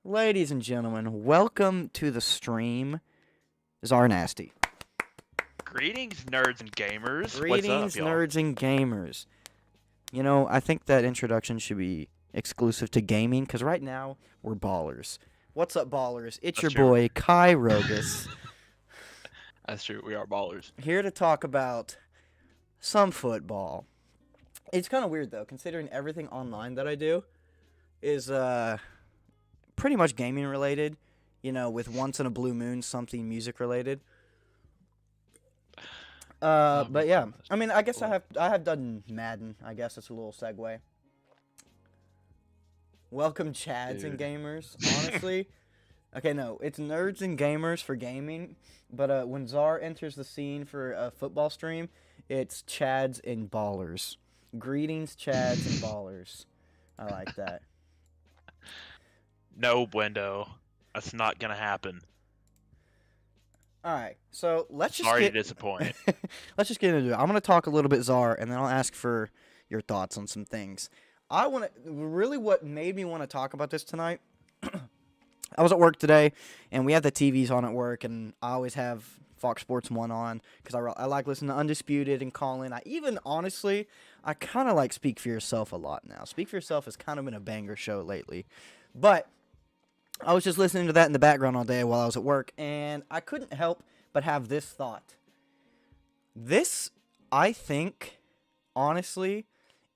Ladies and gentlemen, welcome to the stream. Czar Nasty. Greetings, nerds and gamers. What's Greetings, up, y'all? nerds and gamers. You know, I think that introduction should be exclusive to gaming, because right now, we're ballers. What's up, ballers? It's That's your true. boy, Kyro. That's true. We are ballers. Here to talk about some football. It's kind of weird, though, considering everything online that I do is pretty much gaming related, you know, with once in a blue moon something music related. But yeah, I mean, I guess I have done Madden. I guess it's a little segue. Welcome, Chads and gamers. Honestly, okay, no, it's nerds and gamers for gaming. But when Czar enters the scene for a football stream, it's Chads and ballers. Greetings, Chads and ballers. I like that. No, Buendo. That's not gonna happen. All right, so let's just Sorry get to disappoint. let's just get into it. I'm gonna talk a little bit, Czar, and then I'll ask for your thoughts on some things. What made me want to talk about this tonight. I was at work today, and we have the TVs on at work, and I always have Fox Sports 1 on because I like listening to Undisputed and Colin. Honestly, I kind of like Speak for Yourself a lot now. Speak for Yourself has kind of been a banger show lately, but I was just listening to that in the background all day while I was at work, and I couldn't help but have this thought. This, I think, honestly,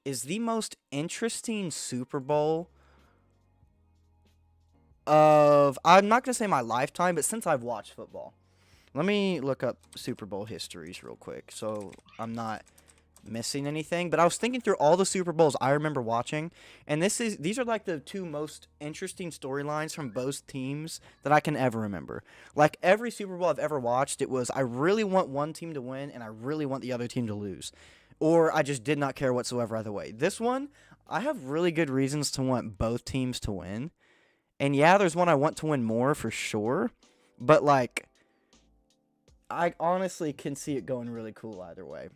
is the most interesting Super Bowl of, I'm not going to say my lifetime, but since I've watched football. Let me look up Super Bowl histories real quick so I'm not missing anything. But I was thinking through all the Super Bowls I remember watching, and these are like the two most interesting storylines from both teams that I can ever remember. Like every Super Bowl I've ever watched, it was I really want one team to win and I really want the other team to lose. Or I just did not care whatsoever either way. This one, I have really good reasons to want both teams to win. And yeah, there's one I want to win more for sure. But like, I honestly can see it going really cool either way.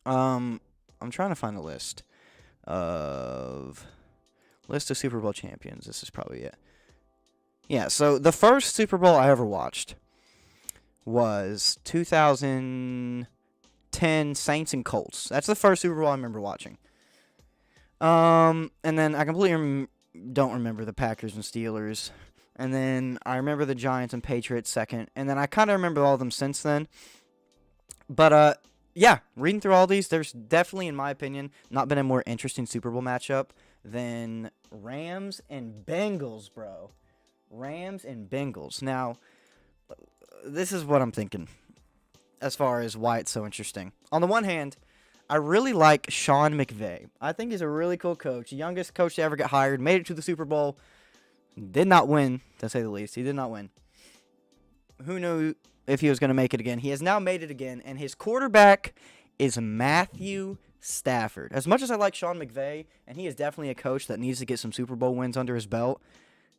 I'm trying to find a list of Super Bowl champions. This is probably it. Yeah, so the first Super Bowl I ever watched was 2010 Saints and Colts. That's the first Super Bowl I remember watching. And then I completely don't remember the Packers and Steelers. And then I remember the Giants and Patriots second. And then I kind of remember all of them since then. But, yeah, reading through all these, there's definitely, in my opinion, not been a more interesting Super Bowl matchup than Rams and Bengals, bro. Rams and Bengals. Now, this is what I'm thinking as far as why it's so interesting. On the one hand, I really like Sean McVay. I think he's a really cool coach. Youngest coach to ever get hired. Made it to the Super Bowl. Did not win, to say the least. He did not win. Who knew if he was going to make it again? He has now made it again, and his quarterback is Matthew Stafford. As much as I like Sean McVay, and he is definitely a coach that needs to get some Super Bowl wins under his belt,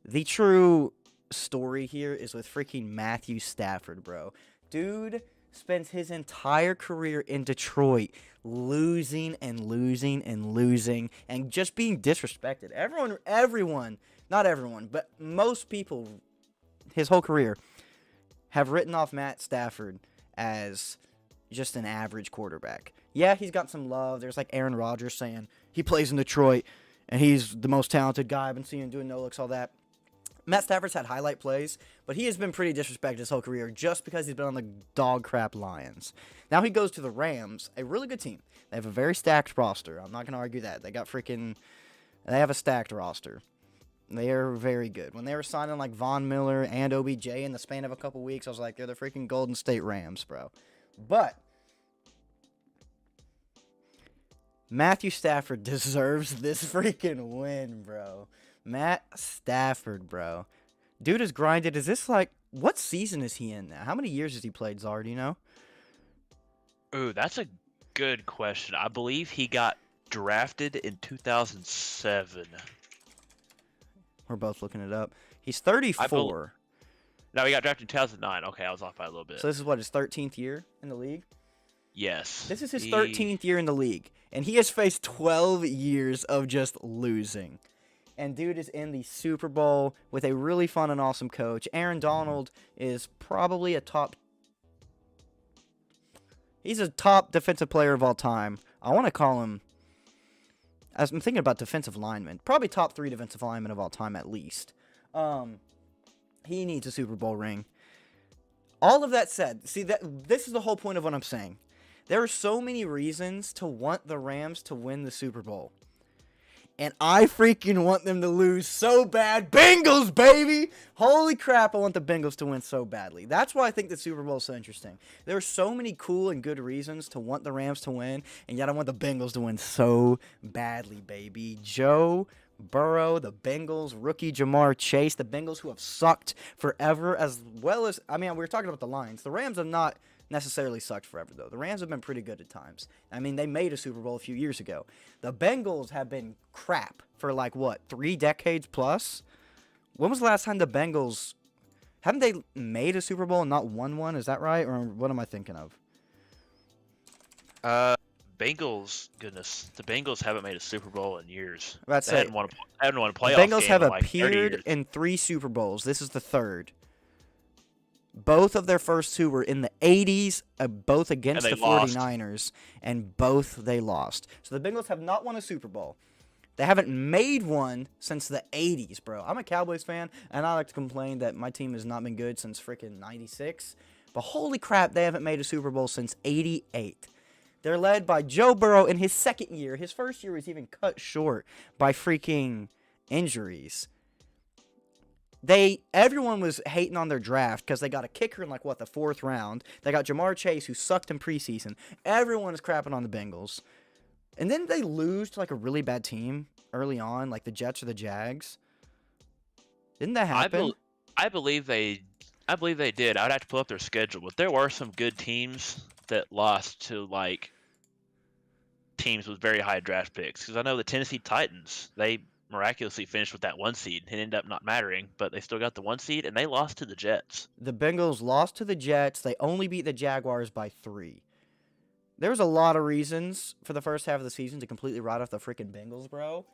the true story here is with freaking Matthew Stafford, bro. Dude spends his entire career in Detroit losing and losing and losing and just being disrespected. Everyone, not everyone, but most people, his whole career, have written off Matt Stafford as just an average quarterback. Yeah, he's got some love. There's like Aaron Rodgers saying he plays in Detroit and he's the most talented guy I've been seeing doing no-looks, all that. Matt Stafford's had highlight plays, but he has been pretty disrespected his whole career just because he's been on the dog crap Lions. Now he goes to the Rams, a really good team. They have a very stacked roster. I'm not going to argue that. They have a stacked roster. They are very good. When they were signing like Von Miller and OBJ in the span of a couple weeks, I was like, they're the freaking Golden State Rams, bro. But Matthew Stafford deserves this freaking win, bro. Matt Stafford, bro. Dude is grinded. Is this like, what season is he in now? How many years has he played, Czar? Do you know? Ooh, that's a good question. I believe he got drafted in 2007. We're both looking it up. He's 34. No, he got drafted in 2009. Okay, I was off by a little bit. So this is what, his 13th year in the league? Yes. This is his 13th year in the league. And he has faced 12 years of just losing. and dude is in the Super Bowl with a really fun and awesome coach. Aaron Donald is probably he's a top defensive player of all time. I want to call him, as I'm thinking about defensive linemen, probably top 3 defensive linemen of all time at least. He needs a Super Bowl ring. All of that said, see, this is the whole point of what I'm saying. There are so many reasons to want the Rams to win the Super Bowl. And I freaking want them to lose so bad. Bengals, baby! Holy crap, I want the Bengals to win so badly. That's why I think the Super Bowl is so interesting. There are so many cool and good reasons to want the Rams to win, and yet I want the Bengals to win so badly, baby. Joe Burrow, the Bengals, rookie Jamar Chase, the Bengals who have sucked forever, as well as, I mean, we were talking about the Lions. The Rams have not necessarily sucked forever, though. The Rams have been pretty good at times. I mean, they made a Super Bowl a few years ago. The Bengals have been crap for, like, what, 3 decades plus? When was the last time the Bengals... Haven't they made a Super Bowl and not won one? Is that right? Or what am I thinking of? Bengals, goodness. The Bengals haven't made a Super Bowl in years. That's They it. hadn't won a playoff The Bengals game have in, like, 30 appeared years. in 3 Super Bowls. This is the 3rd. Both of their first 2 were in the 80s, both against the 49ers, and both they lost. So the Bengals have not won a Super Bowl. They haven't made one since the 80s, bro. I'm a Cowboys fan, and I like to complain that my team has not been good since freaking 96. But holy crap, they haven't made a Super Bowl since 88. They're led by Joe Burrow in his 2nd year. His first year was even cut short by freaking injuries. Everyone was hating on their draft because they got a kicker in, like, what, the 4th round. They got Jamar Chase, who sucked in preseason. Everyone is crapping on the Bengals. And then they lose to, like, a really bad team early on, like the Jets or the Jags. Didn't that happen? I believe they did. I'd have to pull up their schedule, but there were some good teams that lost to, like, teams with very high draft picks. Because I know the Tennessee Titans, they miraculously finished with that 1 seed. It ended up not mattering, but they still got the 1 seed, and they lost to the Jets. The Bengals lost to the Jets. They only beat the Jaguars by 3. There was a lot of reasons for the first half of the season to completely write off the freaking Bengals, bro.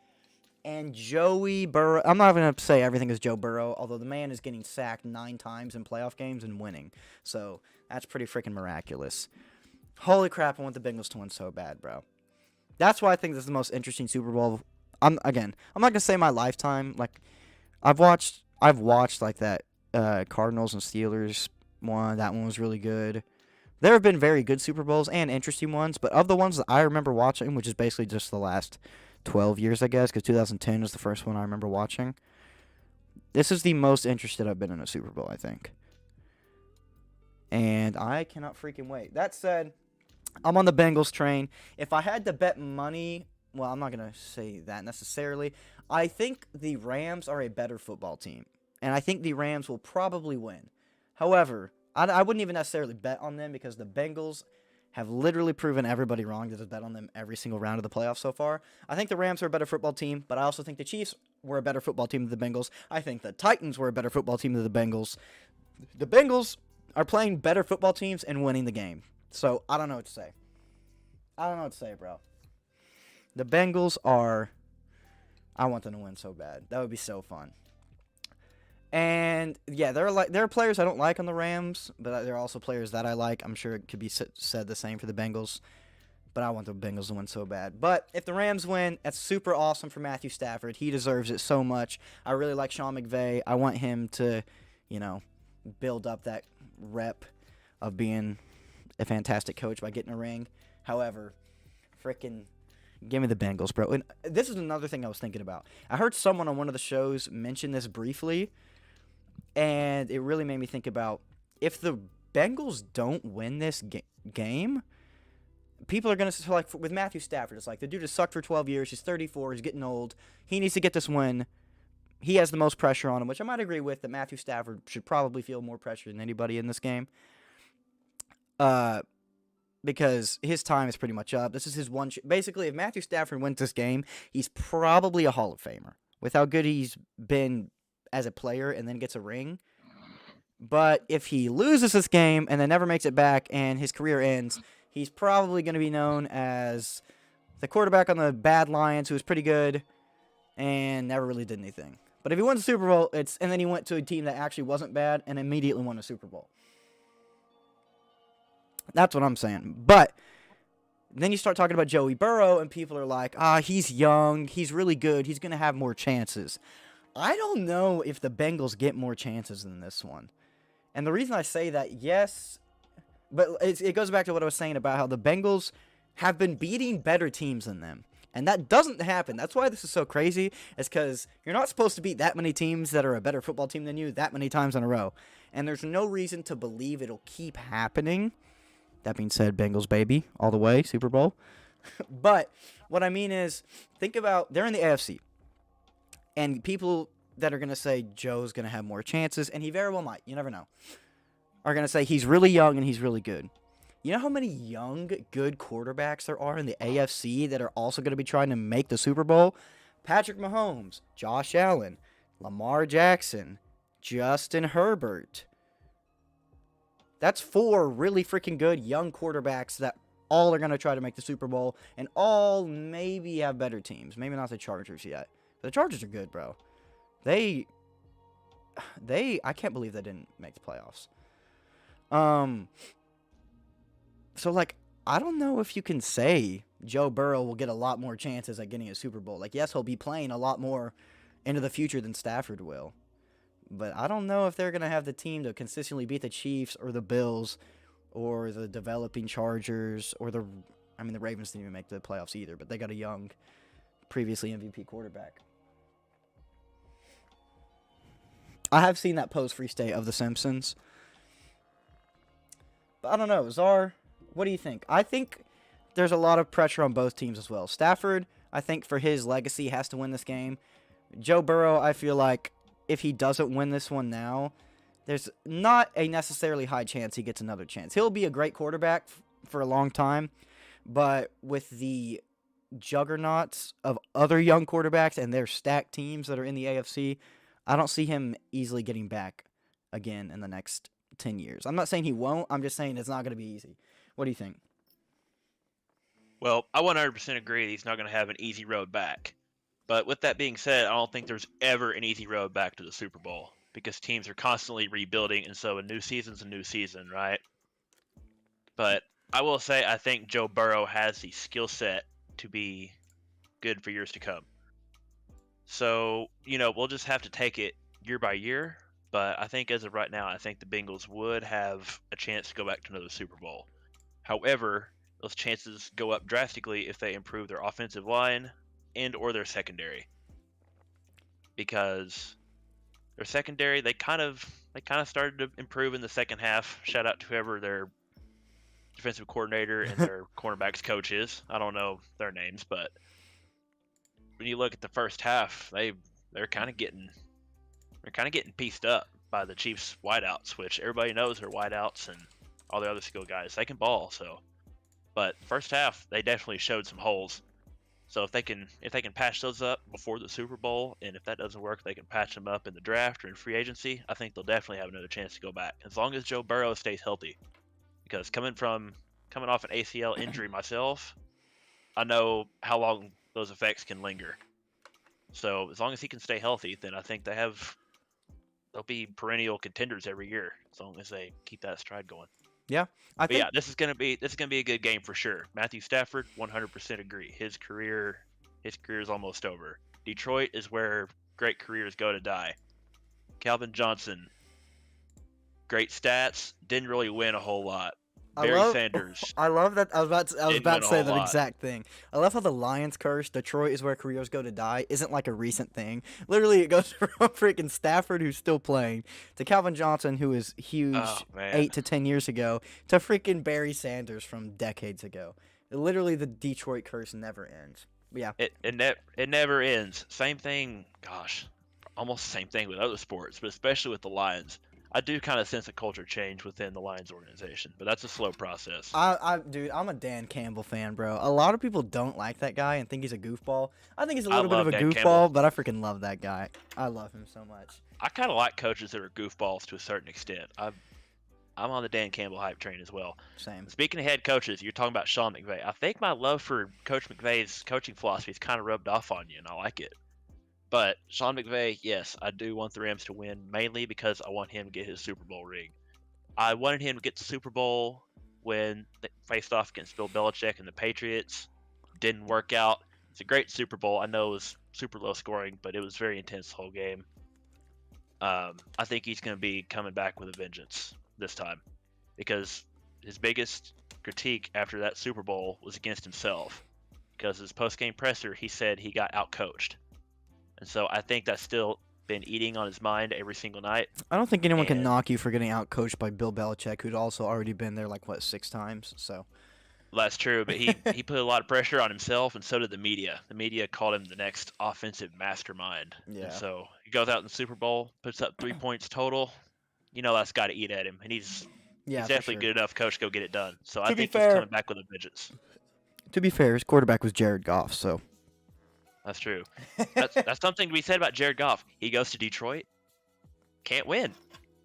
And Joey Burrow, I'm not going to say everything is Joe Burrow, although the man is getting sacked 9 times in playoff games and winning. So that's pretty freaking miraculous. Holy crap, I want the Bengals to win so bad, bro. That's why I think this is the most interesting Super Bowl. I'm not going to say my lifetime. Like, I've watched like that Cardinals and Steelers one. That one was really good. There have been very good Super Bowls and interesting ones, but of the ones that I remember watching, which is basically just the last 12 years, I guess, because 2010 was the first one I remember watching, this is the most interested I've been in a Super Bowl, I think. And I cannot freaking wait. That said, I'm on the Bengals train. If I had to bet money, well, I'm not going to say that necessarily. I think the Rams are a better football team, and I think the Rams will probably win. However, I wouldn't even necessarily bet on them because the Bengals have literally proven everybody wrong that has bet on them every single round of the playoffs so far. I think the Rams are a better football team, but I also think the Chiefs were a better football team than the Bengals. I think the Titans were a better football team than the Bengals. The Bengals are playing better football teams and winning the game. So, I don't know what to say. Bro. The Bengals are... I want them to win so bad. That would be so fun. And yeah, there are players I don't like on the Rams, but there are also players that I like. I'm sure it could be said the same for the Bengals, but I want the Bengals to win so bad. But if the Rams win, that's super awesome for Matthew Stafford. He deserves it so much. I really like Sean McVay. I want him to, build up that rep of being a fantastic coach by getting a ring. However, freaking give me the Bengals, bro. And this is another thing I was thinking about. I heard someone on one of the shows mention this briefly, and it really made me think about if the Bengals don't win this game, people are going to, like, with Matthew Stafford, it's like the dude has sucked for 12 years. He's 34. He's getting old. He needs to get this win. He has the most pressure on him, which I might agree with, that Matthew Stafford should probably feel more pressure than anybody in this game. Because his time is pretty much up. This is his one. Basically, if Matthew Stafford wins this game, he's probably a Hall of Famer with how good he's been as a player and then gets a ring. But if he loses this game and then never makes it back and his career ends, he's probably going to be known as the quarterback on the bad Lions who was pretty good and never really did anything. But if he won the Super Bowl, and then he went to a team that actually wasn't bad and immediately won a Super Bowl. That's what I'm saying. But then you start talking about Joey Burrow, and people are like, he's young, he's really good, he's going to have more chances. I don't know if the Bengals get more chances than this one. And the reason I say that, yes, but it goes back to what I was saying about how the Bengals have been beating better teams than them. And that doesn't happen. That's why this is so crazy, is because you're not supposed to beat that many teams that are a better football team than you that many times in a row. And there's no reason to believe it'll keep happening. That being said, Bengals, baby, all the way, Super Bowl. But what I mean is, think about, they're in the AFC. And people that are going to say Joe's going to have more chances, and he very well might, you never know, are going to say he's really young and he's really good. You know how many young, good quarterbacks there are in the AFC that are also going to be trying to make the Super Bowl? Patrick Mahomes, Josh Allen, Lamar Jackson, Justin Herbert. That's 4 really freaking good young quarterbacks that all are going to try to make the Super Bowl, and all maybe have better teams. Maybe not the Chargers yet. But the Chargers are good, bro. I can't believe they didn't make the playoffs. So, like, I don't know if you can say Joe Burrow will get a lot more chances at getting a Super Bowl. Like, yes, he'll be playing a lot more into the future than Stafford will. But I don't know if they're going to have the team to consistently beat the Chiefs or the Bills or the developing Chargers or the Ravens didn't even make the playoffs either, but they got a young, previously MVP quarterback. I have seen that post-free state of The Simpsons. But I don't know. Czar, what do you think? I think there's a lot of pressure on both teams as well. Stafford, I think for his legacy, has to win this game. Joe Burrow, I feel like if he doesn't win this one now, there's not a necessarily high chance he gets another chance. He'll be a great quarterback for a long time, but with the juggernauts of other young quarterbacks and their stacked teams that are in the AFC, I don't see him easily getting back again in the next 10 years. I'm not saying he won't. I'm just saying it's not going to be easy. What do you think? Well, I 100% agree he's not going to have an easy road back. But with that being said, I don't think there's ever an easy road back to the Super Bowl because teams are constantly rebuilding, and so a new season's a new season, right? But I will say I think Joe Burrow has the skill set to be good for years to come. So, we'll just have to take it year by year. But I think as of right now, I think the Bengals would have a chance to go back to another Super Bowl. However, those chances go up drastically if they improve their offensive line and or their secondary. Because their secondary, they kind of started to improve in the second half. Shout out to whoever their defensive coordinator and their cornerbacks coach is. I don't know their names, but when you look at the first half, they're kind of getting pieced up by the Chiefs wideouts, which everybody knows are wideouts and all the other skill guys. They can ball, so. But first half, they definitely showed some holes. So if they can patch those up before the Super Bowl, and if that doesn't work, they can patch them up in the draft or in free agency. I think they'll definitely have another chance to go back as long as Joe Burrow stays healthy. Because coming off an ACL injury myself, I know how long those effects can linger. So as long as he can stay healthy, then I think they'll be perennial contenders every year as long as they keep that stride going. Yeah, this is gonna be a good game for sure. Matthew Stafford, 100% agree. His career is almost over. Detroit is where great careers go to die. Calvin Johnson, great stats, didn't really win a whole lot. Barry Sanders. I love that. I was about to say that lot. exact thing. I love how the Lions curse, Detroit is where careers go to die, isn't like a recent thing. Literally, it goes from freaking Stafford, who's still playing, to Calvin Johnson, who is huge 8 to 10 years ago, to freaking Barry Sanders from decades ago. Literally, the Detroit curse never ends. But yeah. It never ends. Same thing, almost the same thing with other sports, but especially with the Lions. I do kind of sense a culture change within the Lions organization, but that's a slow process. Dude, I'm a Dan Campbell fan, bro. A lot of people don't like that guy and think he's a goofball. I think he's a little bit of a goofball, but I freaking love that guy. I love him so much. I kind of like coaches that are goofballs to a certain extent. I'm on the Dan Campbell hype train as well. Same. Speaking of head coaches, you're talking about Sean McVay. I think my love for Coach McVay's coaching philosophy is kind of rubbed off on you, and I like it. But Sean McVay, yes, I do want the Rams to win, mainly because I want him to get his Super Bowl ring. I wanted him to get the Super Bowl when they faced off against Bill Belichick and the Patriots. Didn't work out. It's a great Super Bowl. I know it was super low scoring, but it was very intense the whole game. I think he's going to be coming back with a vengeance this time because his biggest critique after that Super Bowl was against himself because his post-game presser, he said he got outcoached. And so I think that's still been eating on his mind every single night. I don't think anyone can And knock you for getting outcoached by Bill Belichick, who'd also already been there like 6 times. So that's true, but he put a lot of pressure on himself, and so did the media. The media called him the next offensive mastermind. Yeah. And so he goes out in the Super Bowl, puts up 3 points total. You know that's got to eat at him, and he's yeah, definitely for good enough coach to go get it done. So I To be think he's fair- coming back with a vengeance. To be fair, his quarterback was Jared Goff, so That's true. That's something to be said about Jared Goff. He goes to Detroit, can't win.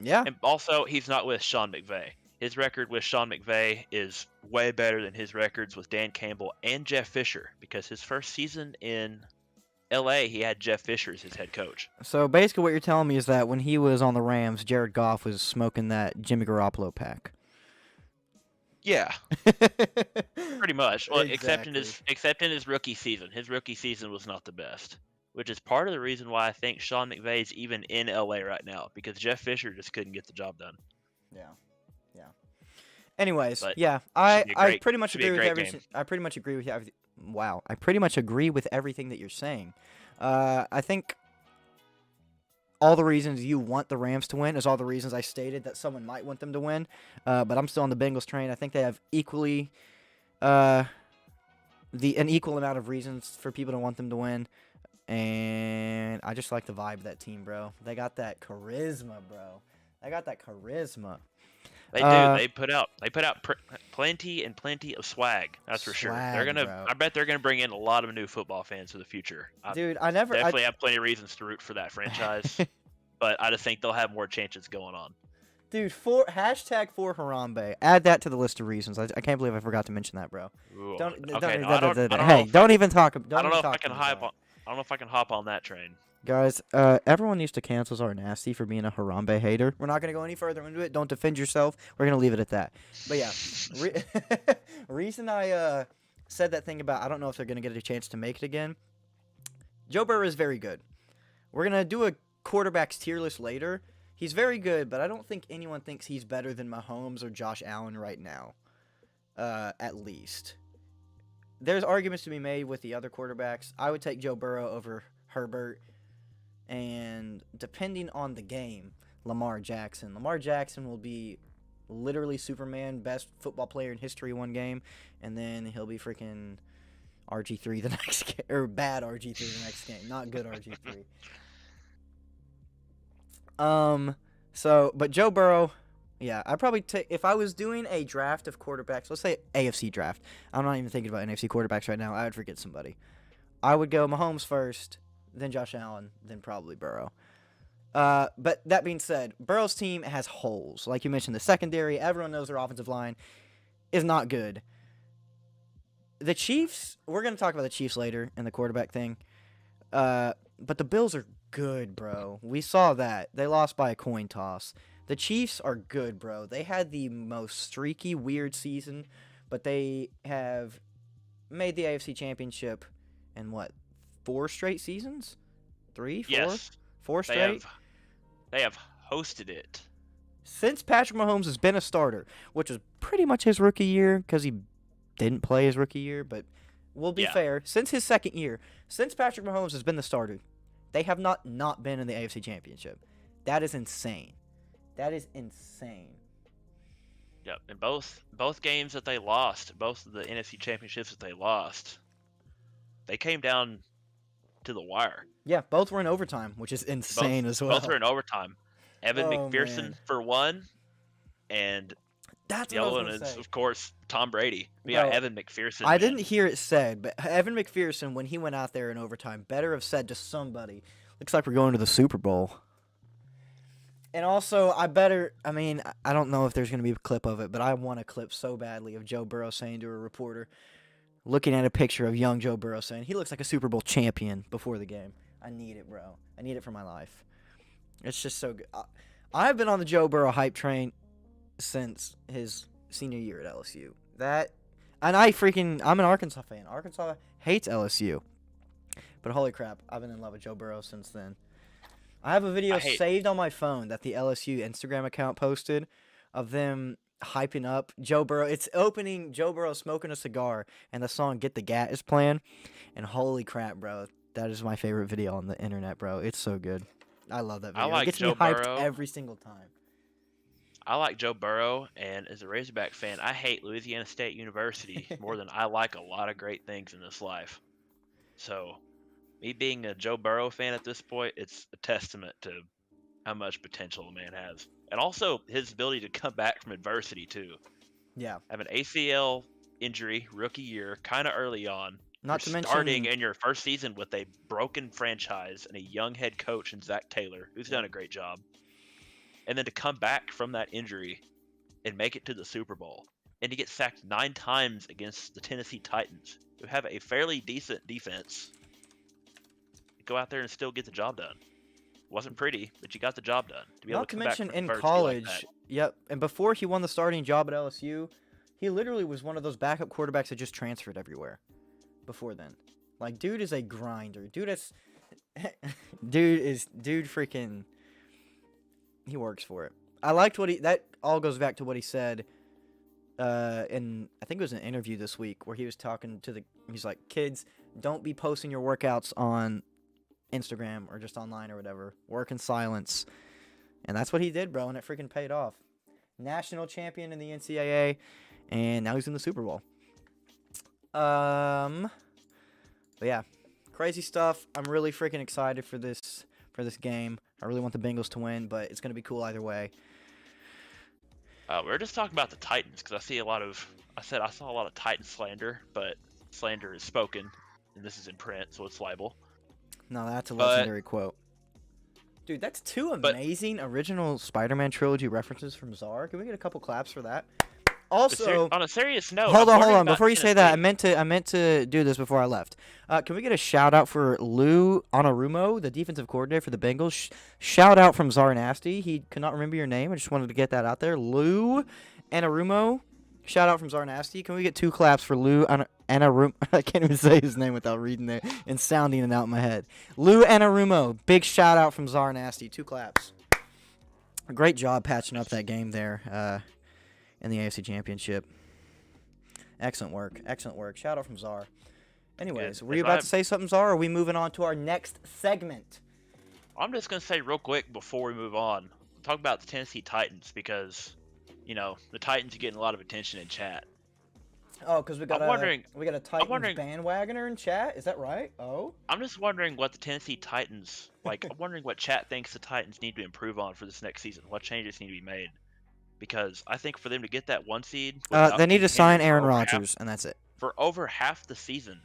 yeah. And also, he's not with Sean McVay. His record with Sean McVay is way better than his records with Dan Campbell and Jeff Fisher because his first season in LA, he had Jeff Fisher as his head coach. So basically, what you're telling me is that when he was on the Rams, Jared Goff was smoking that Jimmy Garoppolo pack. Yeah, pretty much. Well, except in his rookie season. His rookie season was not the best, which is part of the reason why I think Sean McVay's even in LA right now because Jeff Fisher just couldn't get the job done. Yeah. Anyways, But yeah, should be a I great- pretty much should be a agree with great everything. game. I pretty much agree with wow, I pretty much agree with everything that you're saying. I think all the reasons you want the Rams to win is all the reasons I stated that someone might want them to win. But I'm still on the Bengals train. I think they have equally an equal amount of reasons for people to want them to win. And I just like the vibe of that team, bro. They got that charisma, bro. They got that charisma. They do. They put out plenty of swag. That's for sure. They're Swag, gonna. bro. I bet they're gonna bring in a lot of new football fans for the future. I Dude, I never. definitely have plenty of reasons to root for that franchise, but I just think they'll have more chances going on. Dude, hashtag for Harambe. Add that to the list of reasons. I can't believe I forgot to mention that, bro. Ooh, Don't. okay, Don't, I don't know hey, if don't even talk. I don't know if I talk can to me hop about on. I don't know if I can hop on that train. it. Guys, everyone needs to cancel our nasty for being a Harambe hater. We're not gonna go any further into it. Don't defend yourself. We're gonna leave it at that. But yeah, reason I said that thing about I don't know if they're gonna get a chance to make it again. Joe Burrow is very good. We're gonna do a quarterbacks tier list later. He's very good, but I don't think anyone thinks he's better than Mahomes or Josh Allen right now. At least. There's arguments to be made with the other quarterbacks. I would take Joe Burrow over Herbert. And depending on the game, Lamar Jackson. Lamar Jackson will be literally Superman, best football player in history one game. And then he'll be freaking RG3 the next game. Or bad RG3 the next game. Not good RG3. But Joe Burrow, yeah, I'd probably take, if I was doing a draft of quarterbacks, let's say AFC draft. I'm not even thinking about NFC quarterbacks right now. I would forget somebody. I would go Mahomes first, then Josh Allen, then probably Burrow. But that being said, Burrow's team has holes. Like you mentioned, the secondary, everyone knows their offensive line is not good. The Chiefs, we're going to talk about the Chiefs later in the quarterback thing. But the Bills are good, bro. We saw that. They lost by a coin toss. The Chiefs are good, bro. They had the most streaky, weird season, but they have made the AFC Championship in what, 4 straight seasons? 3, 4? Yes, 4 straight? They have hosted it. Since Patrick Mahomes has been a starter, which was pretty much his rookie year because he didn't play his rookie year, but we'll be fair. Since his second year, since Patrick Mahomes has been the starter, they have not been in the AFC Championship. That is insane. That is insane. Yep, and both games that they lost, both of the NFC championships that they lost, they came down to the wire. Yeah, both were in overtime, which is insane as well. Both were in overtime. Evan McPherson man. for one, and That's the what I other was one going to is, say. of course, Tom Brady. We Bro, got Evan McPherson. I man. didn't hear it said, but Evan McPherson, when he went out there in overtime, better have said to somebody, looks like we're going to the Super Bowl. And also, I don't know if there's going to be a clip of it, but I want a clip so badly of Joe Burrow saying to a reporter, looking at a picture of young Joe Burrow saying, he looks like a Super Bowl champion before the game. I need it, bro. I need it for my life. It's just so good. I've been on the Joe Burrow hype train since his senior year at LSU. And I'm an Arkansas fan. Arkansas hates LSU. But holy crap, I've been in love with Joe Burrow since then. I have a video saved on my phone that the LSU Instagram account posted of them hyping up Joe Burrow. It's opening Joe Burrow smoking a cigar, and the song "Get the Gat" is playing. And holy crap, bro, that is my favorite video on the internet, bro. It's so good. I love that video. It gets me hyped every single time. I like Joe Burrow, and as a Razorback fan, I hate Louisiana State University more than I like a lot of great things in this life. So, me being a Joe Burrow fan at this point, it's a testament to how much potential the man has. And also his ability to come back from adversity, too. Yeah. Have an ACL injury, rookie year, kind of early on. Not to mention starting in your first season with a broken franchise and a young head coach in Zach Taylor, who's done a great job. And then to come back from that injury and make it to the Super Bowl, and to get sacked 9 times against the Tennessee Titans, who have a fairly decent defense, go out there and still get the job done. Wasn't pretty, but you got the job done. To be able to come back from in adversity college, like that. Yep, and before he won the starting job at LSU, he literally was one of those backup quarterbacks that just transferred everywhere. Before then, like, dude is a grinder. Dude freaking. He works for it. I liked that all goes back to what he said in, I think it was an interview this week where he was talking to he's like, kids, don't be posting your workouts on Instagram or just online or whatever. Work in silence. And that's what he did, bro, and it freaking paid off. National champion in the NCAA, and now he's in the Super Bowl. But yeah, crazy stuff. I'm really freaking excited for this game. I really want the Bengals to win, but it's gonna be cool either way. We're just talking about the Titans because I saw a lot of Titan slander, but slander is spoken, and this is in print, so it's libel. No, that's a legendary quote. Dude, that's 2 amazing original Spider-Man trilogy references from Czar. Can we get a couple claps for that? Also, on a serious note, hold on. Before you say that, I meant to do this before I left. Can we get a shout out for Lou Anarumo, the defensive coordinator for the Bengals? Shout out from Czar Nasty. He could not remember your name. I just wanted to get that out there. Lou Anarumo. Shout out from Czar Nasty. Can we get 2 claps for Lou Anarumo? I can't even say his name without reading it and sounding it out in my head. Lou Anarumo. Big shout out from Czar Nasty. 2 claps. Great job patching up that game there. In the AFC Championship. Excellent work. Shout out from Czar. Anyways, were you about to say something, Czar, or are we moving on to our next segment? I'm just going to say real quick before we move on, talk about the Tennessee Titans because, the Titans are getting a lot of attention in chat. Oh, because we got a Titans bandwagoner in chat? Is that right? Oh? I'm just wondering what the Tennessee Titans, I'm wondering what chat thinks the Titans need to improve on for this next season. What changes need to be made? Because I think for them to get that 1 seed, they need to sign Aaron Rodgers, and that's it. For over half the season,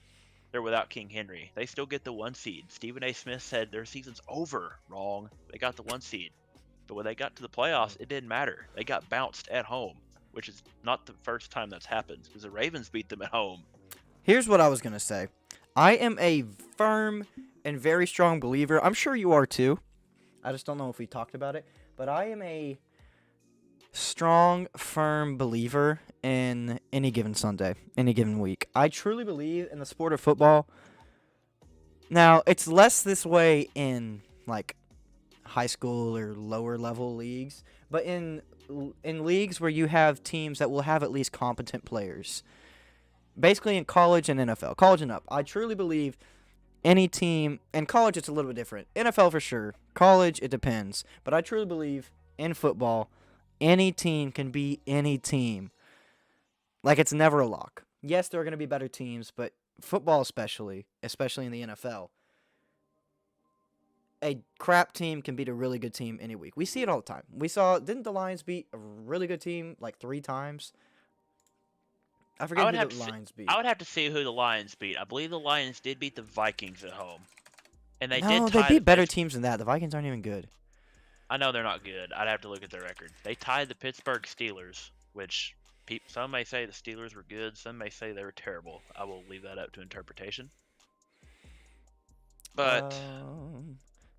they're without King Henry. They still get the 1 seed. Stephen A. Smith said their season's over. Wrong. They got the 1 seed. But when they got to the playoffs, it didn't matter. They got bounced at home, which is not the first time that's happened because the Ravens beat them at home. Here's what I was going to say. I am a firm and very strong believer. I'm sure you are too. I just don't know if we talked about it. But I am a strong, firm believer in any given Sunday, any given week. I truly believe in the sport of football. Now, it's less this way in, high school or lower level leagues, but in leagues where you have teams that will have at least competent players. Basically in college and NFL. College and up. I truly believe any team, in college it's a little bit different. NFL for sure. College, it depends. But I truly believe in football, any team can beat any team. It's never a lock. Yes, there are going to be better teams, but football especially in the NFL, a crap team can beat a really good team any week. We see it all the time. Didn't the Lions beat a really good team 3 times? I forget who the Lions beat. I would have to see who the Lions beat. I believe the Lions did beat the Vikings at home. And they beat better teams than that. The Vikings aren't even good. I know they're not good. I'd have to look at their record. They tied the Pittsburgh Steelers, which some may say the Steelers were good. Some may say they were terrible. I will leave that up to interpretation. But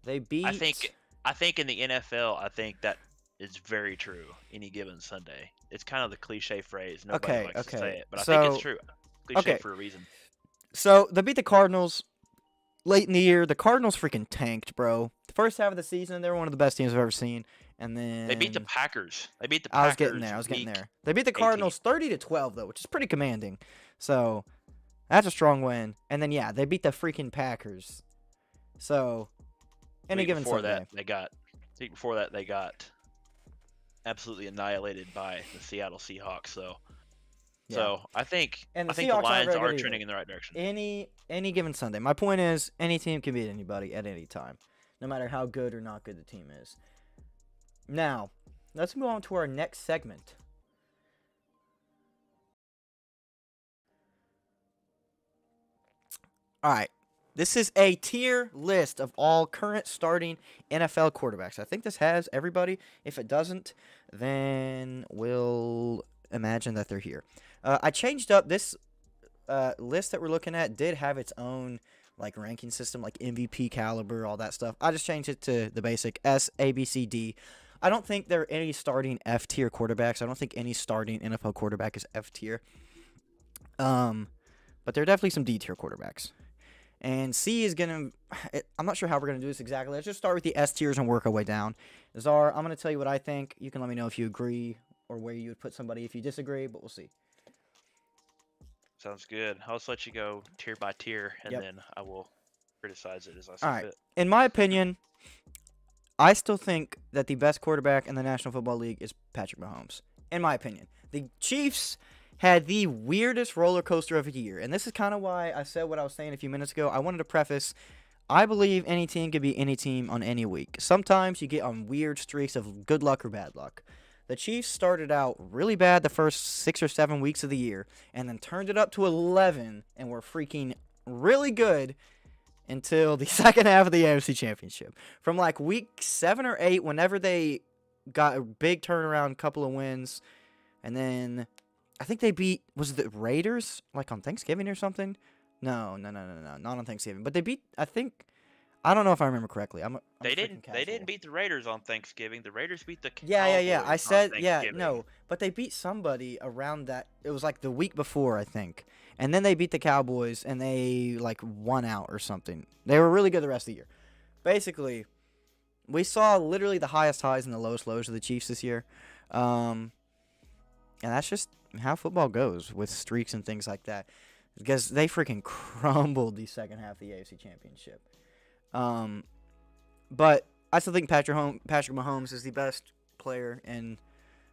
They I beat. think I think in the NFL, I think that is very true. Any given Sunday, it's kind of the cliche phrase. Nobody Okay, likes to say okay. it, but I think it's So true. Cliche okay, for a reason. so they beat the Cardinals late in the year. The Cardinals freaking tanked, bro. The first half of the season, they were one of the best teams I've ever seen, and They beat the then Packers. They beat the I was getting Packers there. I was getting week there. They beat the 18. Cardinals 30-12 though, which is pretty commanding. So that's a strong win. And then yeah, they beat the freaking Packers. So any Week given before that, Sunday. they got absolutely annihilated by the Seattle Seahawks. So Yeah. I think And the the Seahawks aren't Lions very are good either. trending in the right direction. Any given Sunday. My point is, any team can beat anybody at any time, no matter how good or not good the team is. Now, let's move on to our next segment. All right. This is a tier list of all current starting NFL quarterbacks. I think this has everybody. If it doesn't, then we'll imagine that they're here. I changed up this list that we're looking at. Did have its own like ranking system, like MVP caliber, all that stuff. I just changed it to the basic S, A, B, C, D. I don't think there are any starting F tier quarterbacks. I don't think any starting NFL quarterback is F tier. But there are definitely some D tier quarterbacks. And C is going to, I'm not sure how we're going to do this exactly. Let's just start with the S tiers and work our way down. Czar, I'm going to tell you what I think. You can let me know if you agree or where you would put somebody if you disagree, but we'll see. Sounds good. I'll just let you go tier by tier, and Yep. then I will criticize it as I see All right. fit. In my opinion, I still think that the best quarterback in the National Football League is Patrick Mahomes. In my opinion. The Chiefs had the weirdest roller coaster of a year. And this is kind of why I said what I was saying a few minutes ago. I wanted to preface, I believe any team could be any team on any week. Sometimes you get on weird streaks of good luck or bad luck. The Chiefs started out really bad the first 6 or 7 weeks of the year and then turned it up to 11 and were freaking really good until the second half of the AFC Championship. From like week 7 or 8, whenever they got a big turnaround, couple of wins, and then I think they beat, was it the Raiders, like on Thanksgiving or something? No, not on Thanksgiving. But they beat, I don't know if I remember correctly. They freaking didn't. They casual. didn't beat the Raiders on Thanksgiving. The Raiders beat the Yeah. I Cowboys on said, yeah, Thanksgiving. no. But they beat somebody around that. It was like the week before, I think. And then they beat the Cowboys, and they, like, won out or something. They were really good the rest of the year. Basically, we saw literally the highest highs and the lowest lows of the Chiefs this year. And that's just how football goes with streaks and things like that. Because they freaking crumbled the second half of the AFC Championship. But I still think Patrick Mahomes is the best player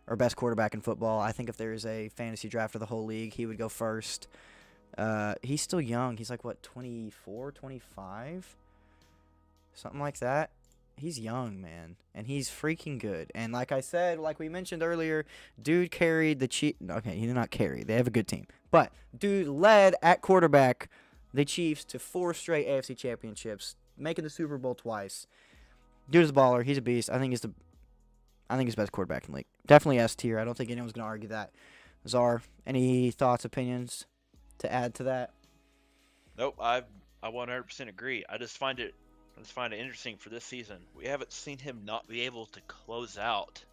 or best quarterback in football. I think if there is a fantasy draft of the whole league, he would go first. He's still young. He's like, what, 24, 25? Something like that. He's young, man. And he's freaking good. And like I said, like we mentioned earlier, dude carried the Chiefs. Okay, he did not carry. They have a good team. But dude led at quarterback the Chiefs to 4 straight AFC championships, making the Super Bowl twice. Dude is a baller. He's a beast. I think he's the best quarterback in the league. Definitely S tier. I don't think anyone's going to argue that. Czar, any thoughts, opinions to add to that? Nope, I 100% agree. I just find it interesting for this season. We haven't seen him not be able to close out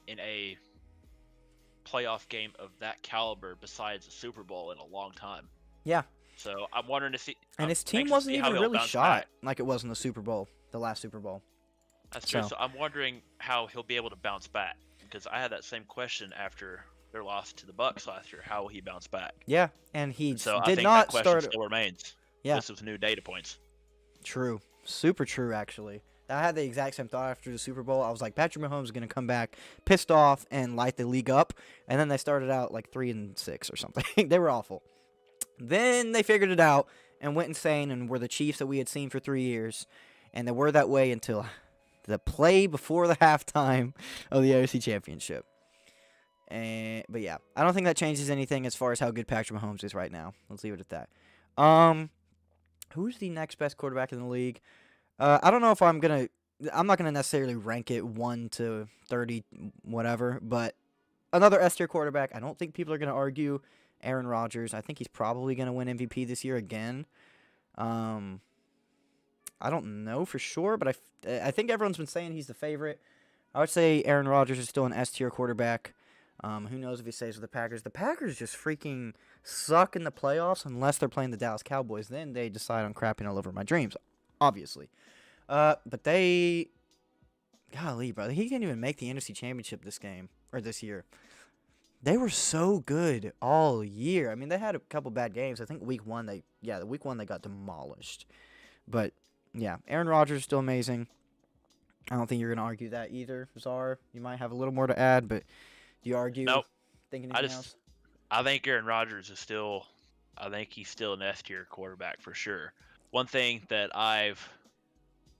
in a playoff game of that caliber besides the Super Bowl in a long time. Yeah. So I'm wondering to see. And his team wasn't even really shot like it was in the Super Bowl, the last Super Bowl. That's true. So I'm wondering how he'll be able to bounce back, because I had that same question after their loss to the Bucks last year. How will he bounce back? Yeah, and he So I did think not that question start. still remains. Yeah, This was new data points. true, super true. Actually, I had the exact same thought after the Super Bowl. I was like, Patrick Mahomes is gonna come back pissed off and light the league up, and then they started out like 3-6 or something. They were awful. Then they figured it out and went insane and were the Chiefs that we had seen for 3 years, and they were that way until the play before the halftime of the AFC Championship. But yeah, I don't think that changes anything as far as how good Patrick Mahomes is right now. Let's leave it at that. Who's the next best quarterback in the league? I don't know if I'm not gonna necessarily rank it 1 to 30, whatever. But another S tier quarterback. I don't think people are gonna argue. Aaron Rodgers. I think he's probably gonna win MVP this year again. I don't know for sure, but I think everyone's been saying he's the favorite. I would say Aaron Rodgers is still an S tier quarterback. Who knows if he stays with the Packers? The Packers just freaking suck in the playoffs unless they're playing the Dallas Cowboys. Then they decide on crapping all over my dreams, obviously. But they, golly, brother, he didn't even make the NFC Championship this year. They were so good all year. I mean, they had a couple bad games. I think week one they got demolished. But yeah, Aaron Rodgers is still amazing. I don't think you're gonna argue that either, Czar. You might have a little more to add, but do you argue? Nope. Think anything else? I think Aaron Rodgers is still. I think he's still an S tier quarterback for sure. One thing that I've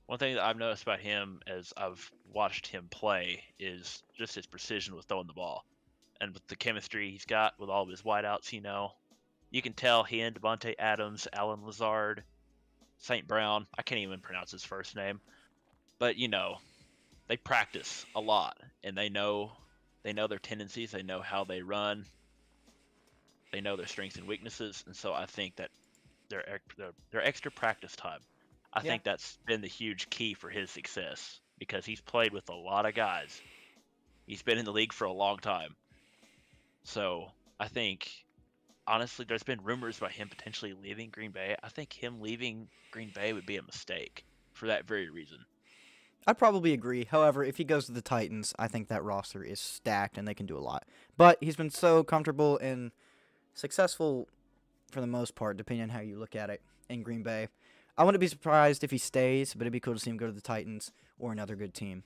noticed about him as I've watched him play is just his precision with throwing the ball, and with the chemistry he's got with all of his wideouts. You can tell he and Devontae Adams, Alan Lazard, St. Brown. I can't even pronounce his first name, but they practice a lot, and they know their tendencies. They know how they run. They know their strengths and weaknesses, and so I think that their extra practice time. I think that's been the huge key for his success because he's played with a lot of guys. He's been in the league for a long time. So I think, honestly, there's been rumors about him potentially leaving Green Bay. I think him leaving Green Bay would be a mistake for that very reason. I'd probably agree. However, if he goes to the Titans, I think that roster is stacked and they can do a lot. But he's been so comfortable and successful for the most part, depending on how you look at it, in Green Bay. I wouldn't be surprised if he stays, but it'd be cool to see him go to the Titans or another good team.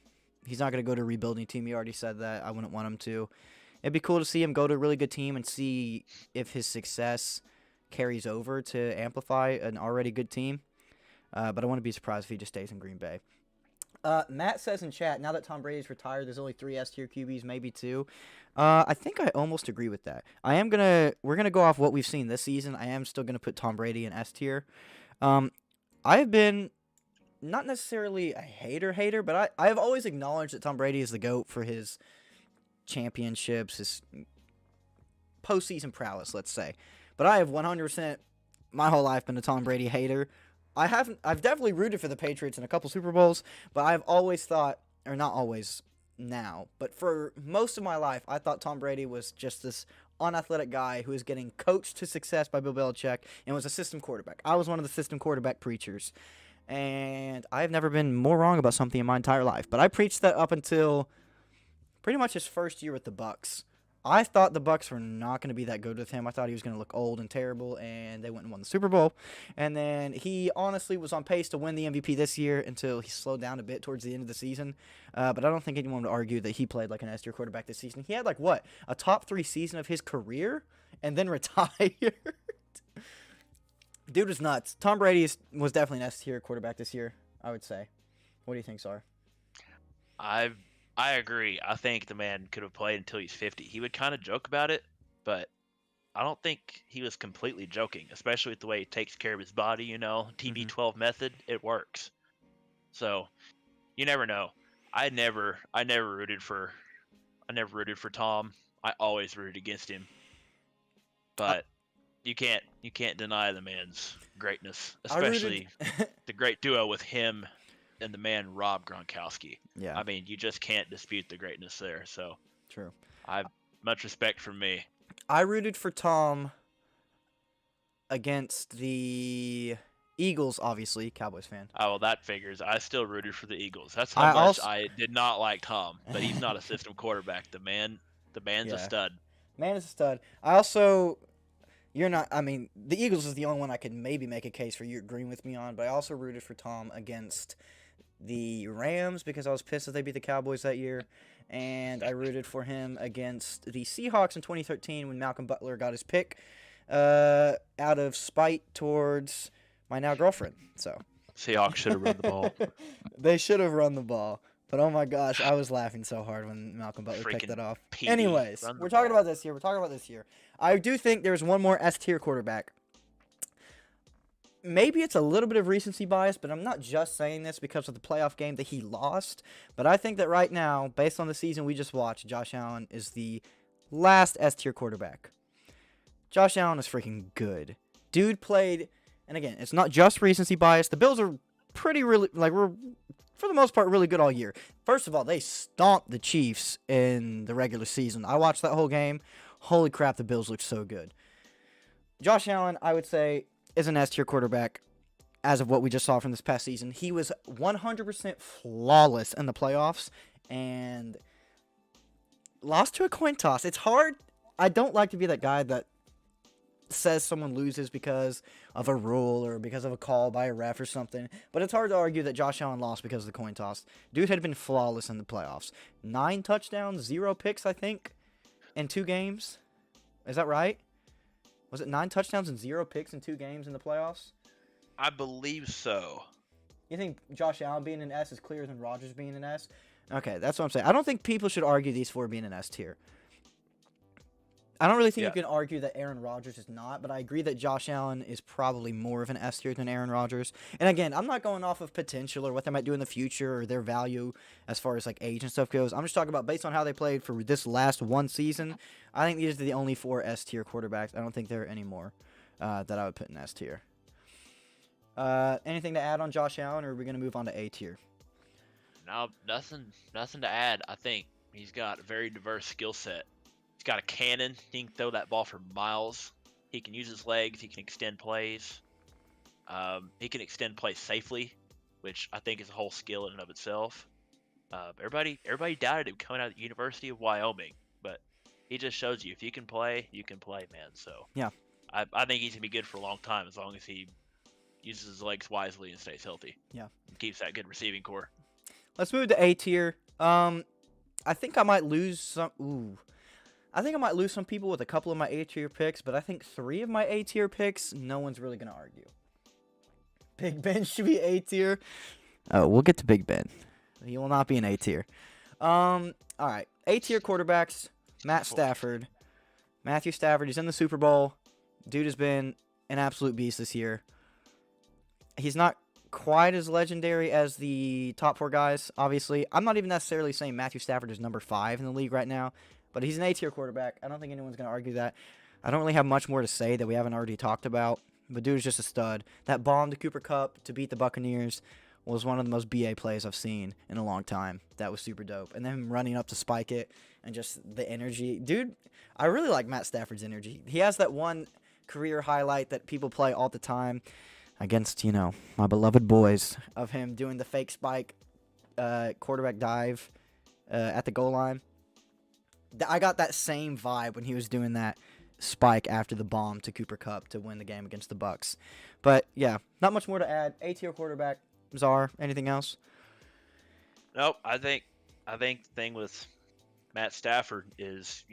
He's not going to go to a rebuilding team. He already said that. I wouldn't want him to. It'd be cool to see him go to a really good team and see if his success carries over to amplify an already good team. But I wouldn't be surprised if he just stays in Green Bay. Matt says in chat, now that Tom Brady's retired, there's only 3 S-tier QBs, maybe 2. I think I almost agree with that. We're gonna go off what we've seen this season. I am still gonna put Tom Brady in S-tier. I have been not necessarily a hater, but I have always acknowledged that Tom Brady is the GOAT for his championships, his postseason prowess, let's say. But I have 100% my whole life been a Tom Brady hater. I've definitely rooted for the Patriots in a couple Super Bowls, but I've always thought, or not always now, but for most of my life, I thought Tom Brady was just this unathletic guy who was getting coached to success by Bill Belichick and was a system quarterback. I was one of the system quarterback preachers, and I've never been more wrong about something in my entire life. But I preached that up until pretty much his first year with the Bucs. I thought the Bucs were not going to be that good with him. I thought he was going to look old and terrible, and they went and won the Super Bowl. And then he honestly was on pace to win the MVP this year until he slowed down a bit towards the end of the season. But I don't think anyone would argue that he played like an S-tier quarterback this season. He had a top 3 season of his career and then retired. Dude was nuts. Tom Brady was definitely an S-tier quarterback this year, I would say. What do you think, Sar? I agree. I think the man could have played until he's 50. He would kind of joke about it, but I don't think he was completely joking, especially with the way he takes care of his body, TB12 method, it works. So, you never know. I never rooted for Tom. I always rooted against him. But you can't deny the man's greatness, especially the great duo with him and the man Rob Gronkowski. Yeah. I mean, you just can't dispute the greatness there. So true. I've much respect from me. I rooted for Tom against the Eagles, obviously. Cowboys fan. Oh, well, that figures. I still rooted for the Eagles. That's how much I did not like Tom. But he's not a system quarterback. The man's a stud. Man is a stud. I also... the Eagles is the only one I could maybe make a case for you agreeing with me on, but I also rooted for Tom against the Rams because I was pissed that they beat the Cowboys that year, and I rooted for him against the Seahawks in 2013 when Malcolm Butler got his pick out of spite towards my now girlfriend. So Seahawks should have run the ball. They should have run the ball. But oh my gosh, I was laughing so hard when Malcolm Butler picked that off. Anyways, we're talking about this year. I do think there's one more S-tier quarterback. Maybe it's a little bit of recency bias, but I'm not just saying this because of the playoff game that he lost. But I think that right now, based on the season we just watched, Josh Allen is the last S-tier quarterback. Josh Allen is freaking good. Dude played, and again, it's not just recency bias. The Bills are we're for the most part really good all year. First of all, they stomped the Chiefs in the regular season. I watched that whole game. Holy crap, the Bills looked so good. Josh Allen, I would say, is an S tier quarterback as of what we just saw from this past season. He was 100% flawless in the playoffs and lost to a coin toss. It's hard. I don't like to be that guy that says someone loses because of a rule or because of a call by a ref or something, but it's hard to argue that Josh Allen lost because of the coin toss. Dude had been flawless in the playoffs. 9 touchdowns, 0 picks, I think, in 2 games. Is that right? Was it 9 touchdowns and 0 picks in 2 games in the playoffs? I believe so. You think Josh Allen being an S is clearer than Rodgers being an S? Okay, that's what I'm saying. I don't think people should argue these 4 being an S tier. I don't really think you can argue that Aaron Rodgers is not, but I agree that Josh Allen is probably more of an S tier than Aaron Rodgers. And again, I'm not going off of potential or what they might do in the future or their value as far as like age and stuff goes. I'm just talking about based on how they played for this last one season. I think these are the only 4 S tier quarterbacks. I don't think there are any more that I would put in S tier. Anything to add on Josh Allen, or are we going to move on to A tier? No, nothing to add. I think he's got a very diverse skill set. He's got a cannon. He can throw that ball for miles. He can use his legs. He can extend plays. He can extend plays safely, which I think is a whole skill in and of itself. Everybody doubted him coming out of the University of Wyoming, but he just shows you if you can play, man. So yeah, I think he's gonna be good for a long time as long as he uses his legs wisely and stays healthy. Yeah, and keeps that good receiving core. Let's move to A tier. I think I might lose some. I think I might lose some people with a couple of my A tier picks, but I think 3 of my A tier picks, no one's really gonna argue. Big Ben should be A tier. Oh, we'll get to Big Ben. He will not be an A tier. All right, A tier quarterbacks. Matt Stafford. Matthew Stafford. He's in the Super Bowl. Dude has been an absolute beast this year. He's not quite as legendary as the top 4 guys, obviously. I'm not even necessarily saying Matthew Stafford is number 5 in the league right now, but he's an A-tier quarterback. I don't think anyone's going to argue that. I don't really have much more to say that we haven't already talked about, but dude is just a stud. That bomb to Cooper Kupp to beat the Buccaneers was one of the most BA plays I've seen in a long time. That was super dope. And then him running up to spike it and just the energy. Dude, I really like Matt Stafford's energy. He has that one career highlight that people play all the time against, my beloved boys, of him doing the fake spike quarterback dive at the goal line. I got that same vibe when he was doing that spike after the bomb to Cooper Kupp to win the game against the Bucks. But, yeah, not much more to add. A-tier quarterback. Czar, anything else? Nope. I think the thing with Matt Stafford is,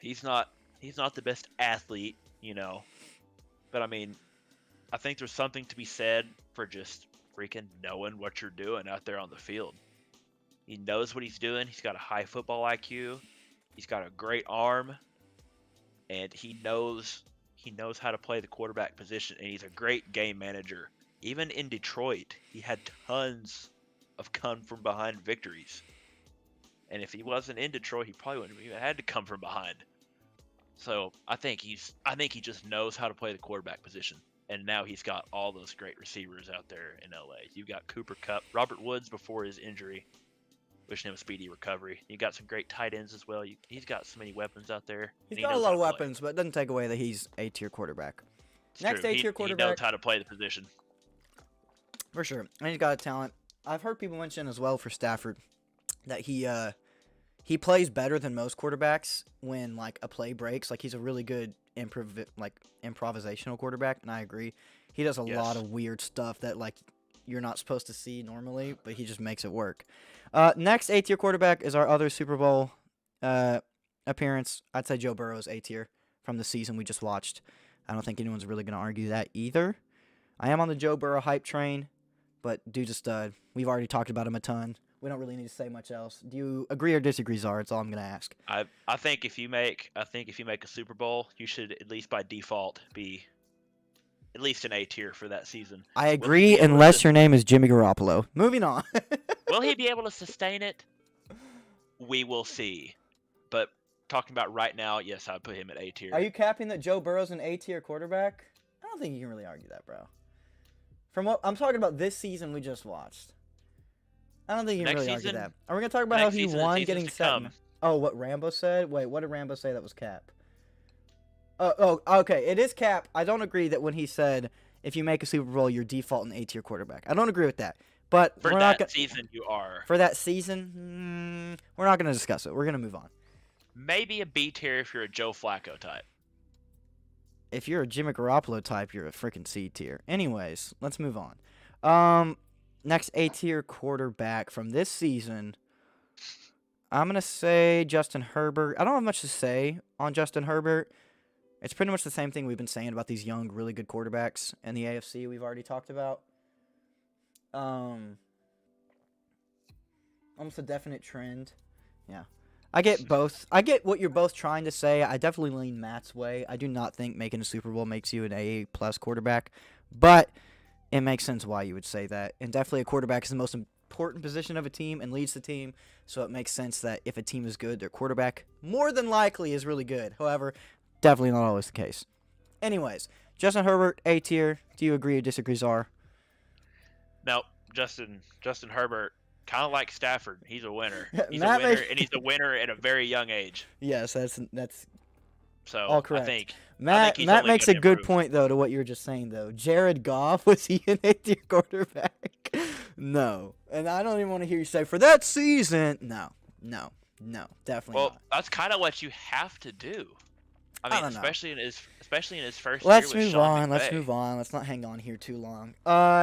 he's not the best athlete, but I mean, I think there's something to be said for just freaking knowing what you're doing out there on the field. He knows what he's doing. He's got a high football IQ. He's got a great arm, and he knows how to play the quarterback position, and he's a great game manager. Even in Detroit, he had tons of come from behind victories. And if he wasn't in Detroit, he probably wouldn't have even had to come from behind. So I think he just knows how to play the quarterback position. And now he's got all those great receivers out there in LA. You've got Cooper Kupp, Robert Woods before his injury. Wishing him a speedy recovery. You got some great tight ends as well. He's got so many weapons out there. He's got a lot of weapons, but it doesn't take away that he's A-tier quarterback. Next A-tier quarterback. He knows how to play the position. For sure. And he's got a talent. I've heard people mention as well for Stafford that he plays better than most quarterbacks when like a play breaks. Like he's a really good improvisational quarterback, and I agree. He does a lot of weird stuff that like you're not supposed to see normally, but he just makes it work. Next A-tier quarterback is our other Super Bowl appearance. I'd say Joe Burrow's A-tier from the season we just watched. I don't think anyone's really going to argue that either. I am on the Joe Burrow hype train, but dude's a stud. We've already talked about him a ton. We don't really need to say much else. Do you agree or disagree, Czar? That's all I'm going to ask. I think if you make a Super Bowl, you should at least by default be at least an A-tier for that season. I agree, unless your name is Jimmy Garoppolo. Moving on. Will he be able to sustain it? We will see. But talking about right now, yes, I'd put him at A-tier. Are you capping that Joe Burrow's an A-tier quarterback? I don't think you can really argue that, bro. From what I'm talking about, this season we just watched. I don't think you can Next really argue season, that. Are we gonna talk about how next he season, and won seasons getting to set? come. Oh, what Rambo said? Wait, what did Rambo say that was cap? Oh, okay. It is cap. I don't agree that when he said if you make a Super Bowl, you're default an A tier quarterback. I don't agree with that. But For we're not that gonna season, you are for that season. We're not gonna discuss it. We're gonna move on. maybe a B tier if you're a Joe Flacco type. If you're a Jimmy Garoppolo type, you're a freaking C tier. Anyways, let's move on. Next A tier quarterback from this season. I'm gonna say Justin Herbert. I don't have much to say on Justin Herbert. It's pretty much the same thing we've been saying about these young, really good quarterbacks in the AFC we've already talked about. Almost a definite trend. Yeah. I get both. I get what you're both trying to say. I definitely lean Matt's way. I do not think making a Super Bowl makes you an A plus quarterback, but it makes sense why you would say that. And definitely a quarterback is the most important position of a team and leads the team, so it makes sense that if a team is good, their quarterback more than likely is really good. However, definitely not always the case. Anyways, Justin Herbert, A tier. Do you agree or disagree, Czar? Now, Justin Herbert, kind of like Stafford, he's a winner. He's a Matt winner, made- and he's a winner at a very young age. Yes, that's So all I correct. think Matt he's Matt only makes a gonna good improve. point though to what you were just saying though. Jared Goff, was he an A-tier quarterback? No, and I don't even want to hear you say for that season. No, definitely Well, not. that's kind of what you have to do. I mean, don't know. especially in his first Let's year with move Sean on. Let's McVay. move on. Let's not hang on here too long.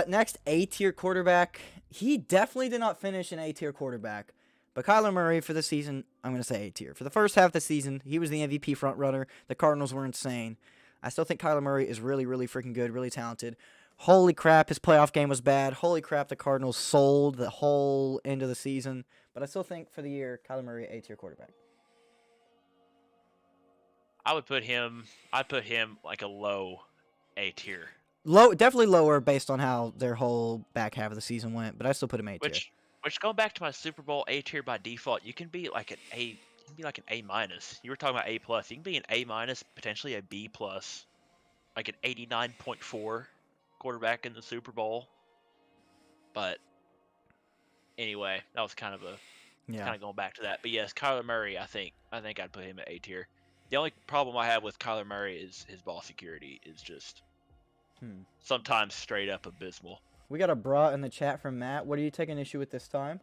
Next A-tier quarterback. He definitely did not finish an A-tier quarterback. But Kyler Murray for the season, I'm going to say A-tier. For the first half of the season, he was the MVP frontrunner. The Cardinals were insane. I still think Kyler Murray is really, really freaking good, really talented. Holy crap, his playoff game was bad. Holy crap, the Cardinals sold the whole end of the season. But I still think for the year, Kyler Murray, A-tier quarterback. I'd put him like a low A tier. Definitely lower based on how their whole back half of the season went, but I still put him A-tier. Which going back to my Super Bowl A tier by default, you can be like an A. You can be like an A minus. You were talking about A plus. You can be an A minus, potentially a B plus, like an 89.4 quarterback in the Super Bowl. But anyway, that was kind of going back to that. But yes, Kyler Murray, I think I'd put him at A tier. The only problem I have with Kyler Murray is his ball security is just sometimes straight up abysmal. We got a bra in the chat from Matt. What are you taking issue with this time?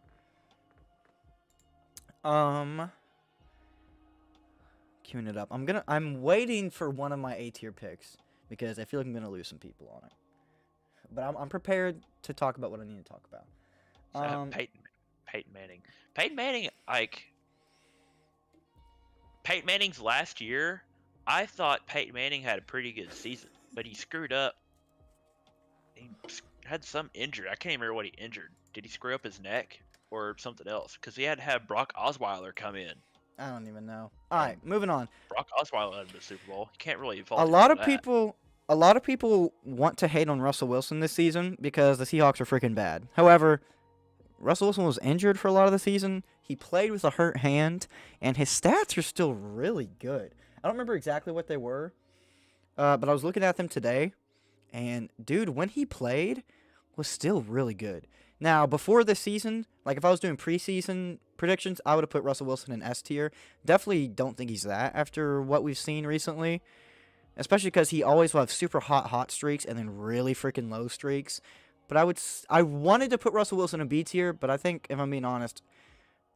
Queuing it up. I'm waiting for one of my A-tier picks because I feel like I'm gonna lose some people on it. But I'm prepared to talk about what I need to talk about. Peyton Manning. Peyton Manning's last year, I thought Peyton Manning had a pretty good season, but he screwed up. He had some injury. I can't even remember what he injured. Did he screw up his neck or something else? Because he had to have Brock Osweiler come in. I don't even know. All right, moving on. Brock Osweiler had the Super Bowl. You can't really fault A him lot for of that. people want to hate on Russell Wilson this season because the Seahawks are freaking bad. However, Russell Wilson was injured for a lot of the season. He played with a hurt hand, and his stats are still really good. I don't remember exactly what they were, but I was looking at them today, and dude, when he played, was still really good. Now, before this season, like if I was doing preseason predictions, I would have put Russell Wilson in S tier. Definitely don't think he's that after what we've seen recently, especially because he always will have super hot streaks and then really freaking low streaks. But I wanted to put Russell Wilson in B tier, but I think if I'm being honest,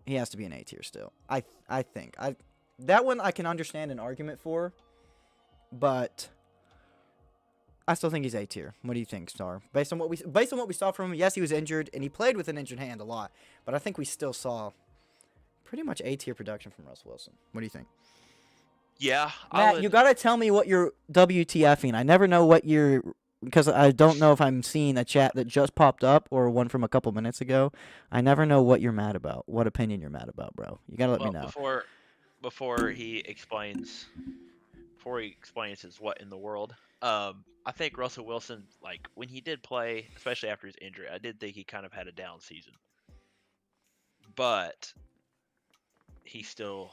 he has to be an A tier still. I think that one I can understand an argument for, but I still think he's A tier. What do you think, Star? Based on what we saw from him, yes, he was injured and he played with an injured hand a lot, but I think we still saw pretty much A tier production from Russell Wilson. What do you think? Yeah, Matt, you gotta tell me what you're WTFing. I never know what you're, because I don't know if I'm seeing a chat that just popped up or one from a couple minutes ago. I never know what you're mad about, what opinion you're mad about, bro. You gotta let me know. Before he explains his what in the world, I think Russell Wilson, like when he did play, especially after his injury, I did think he kind of had a down season. But he's still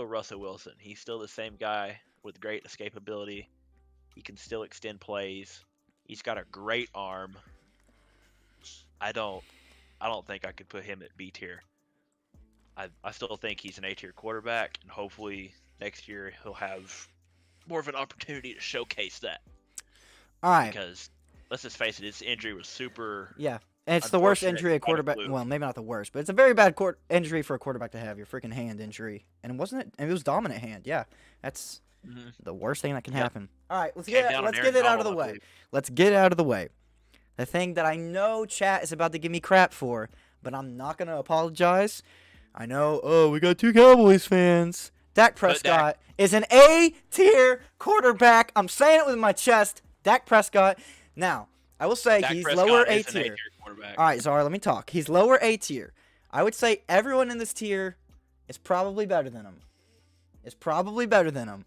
Russell Wilson. He's still the same guy with great escapability. He can still extend plays. He's got a great arm. I don't think I could put him at B tier. I still think he's an A tier quarterback, and hopefully next year he'll have more of an opportunity to showcase that. All right. Because let's just face it, his injury was super Yeah. And it's the worst unfortunate. injury a Kind of quarterback. fluke. Well, maybe not the worst, but it's a very bad injury for a quarterback to have. Your freaking hand injury, and wasn't it? It was dominant hand. Yeah, that's Mhm. the worst thing that can Yep. happen. All right, let's Came get down on let's Aaron get it out of Donald, the I way. believe. Let's get it out of the way. The thing that I know chat is about to give me crap for, but I'm not gonna apologize. I know. Oh, we got 2 Cowboys fans. Dak Prescott is an A tier quarterback. I'm saying it with my chest. Dak Prescott. Now, I will say Dak he's Prescott lower A is an A tier. tier quarterback. All right, Zara, let me talk. He's lower A tier. I would say everyone in this tier is probably better than him.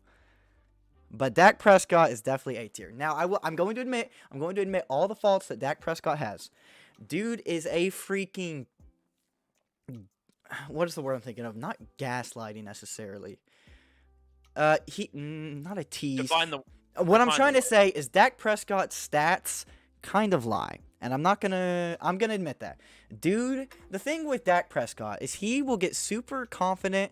But Dak Prescott is definitely A tier. Now, I'm going to admit all the faults that Dak Prescott has. Dude is a freaking, what is the word I'm thinking of? Not gaslighting necessarily. Not a tease. Define the What I'm define trying the to say is Dak Prescott's stats kind of lie. And I'm gonna admit that. Dude, the thing with Dak Prescott is he will get super confident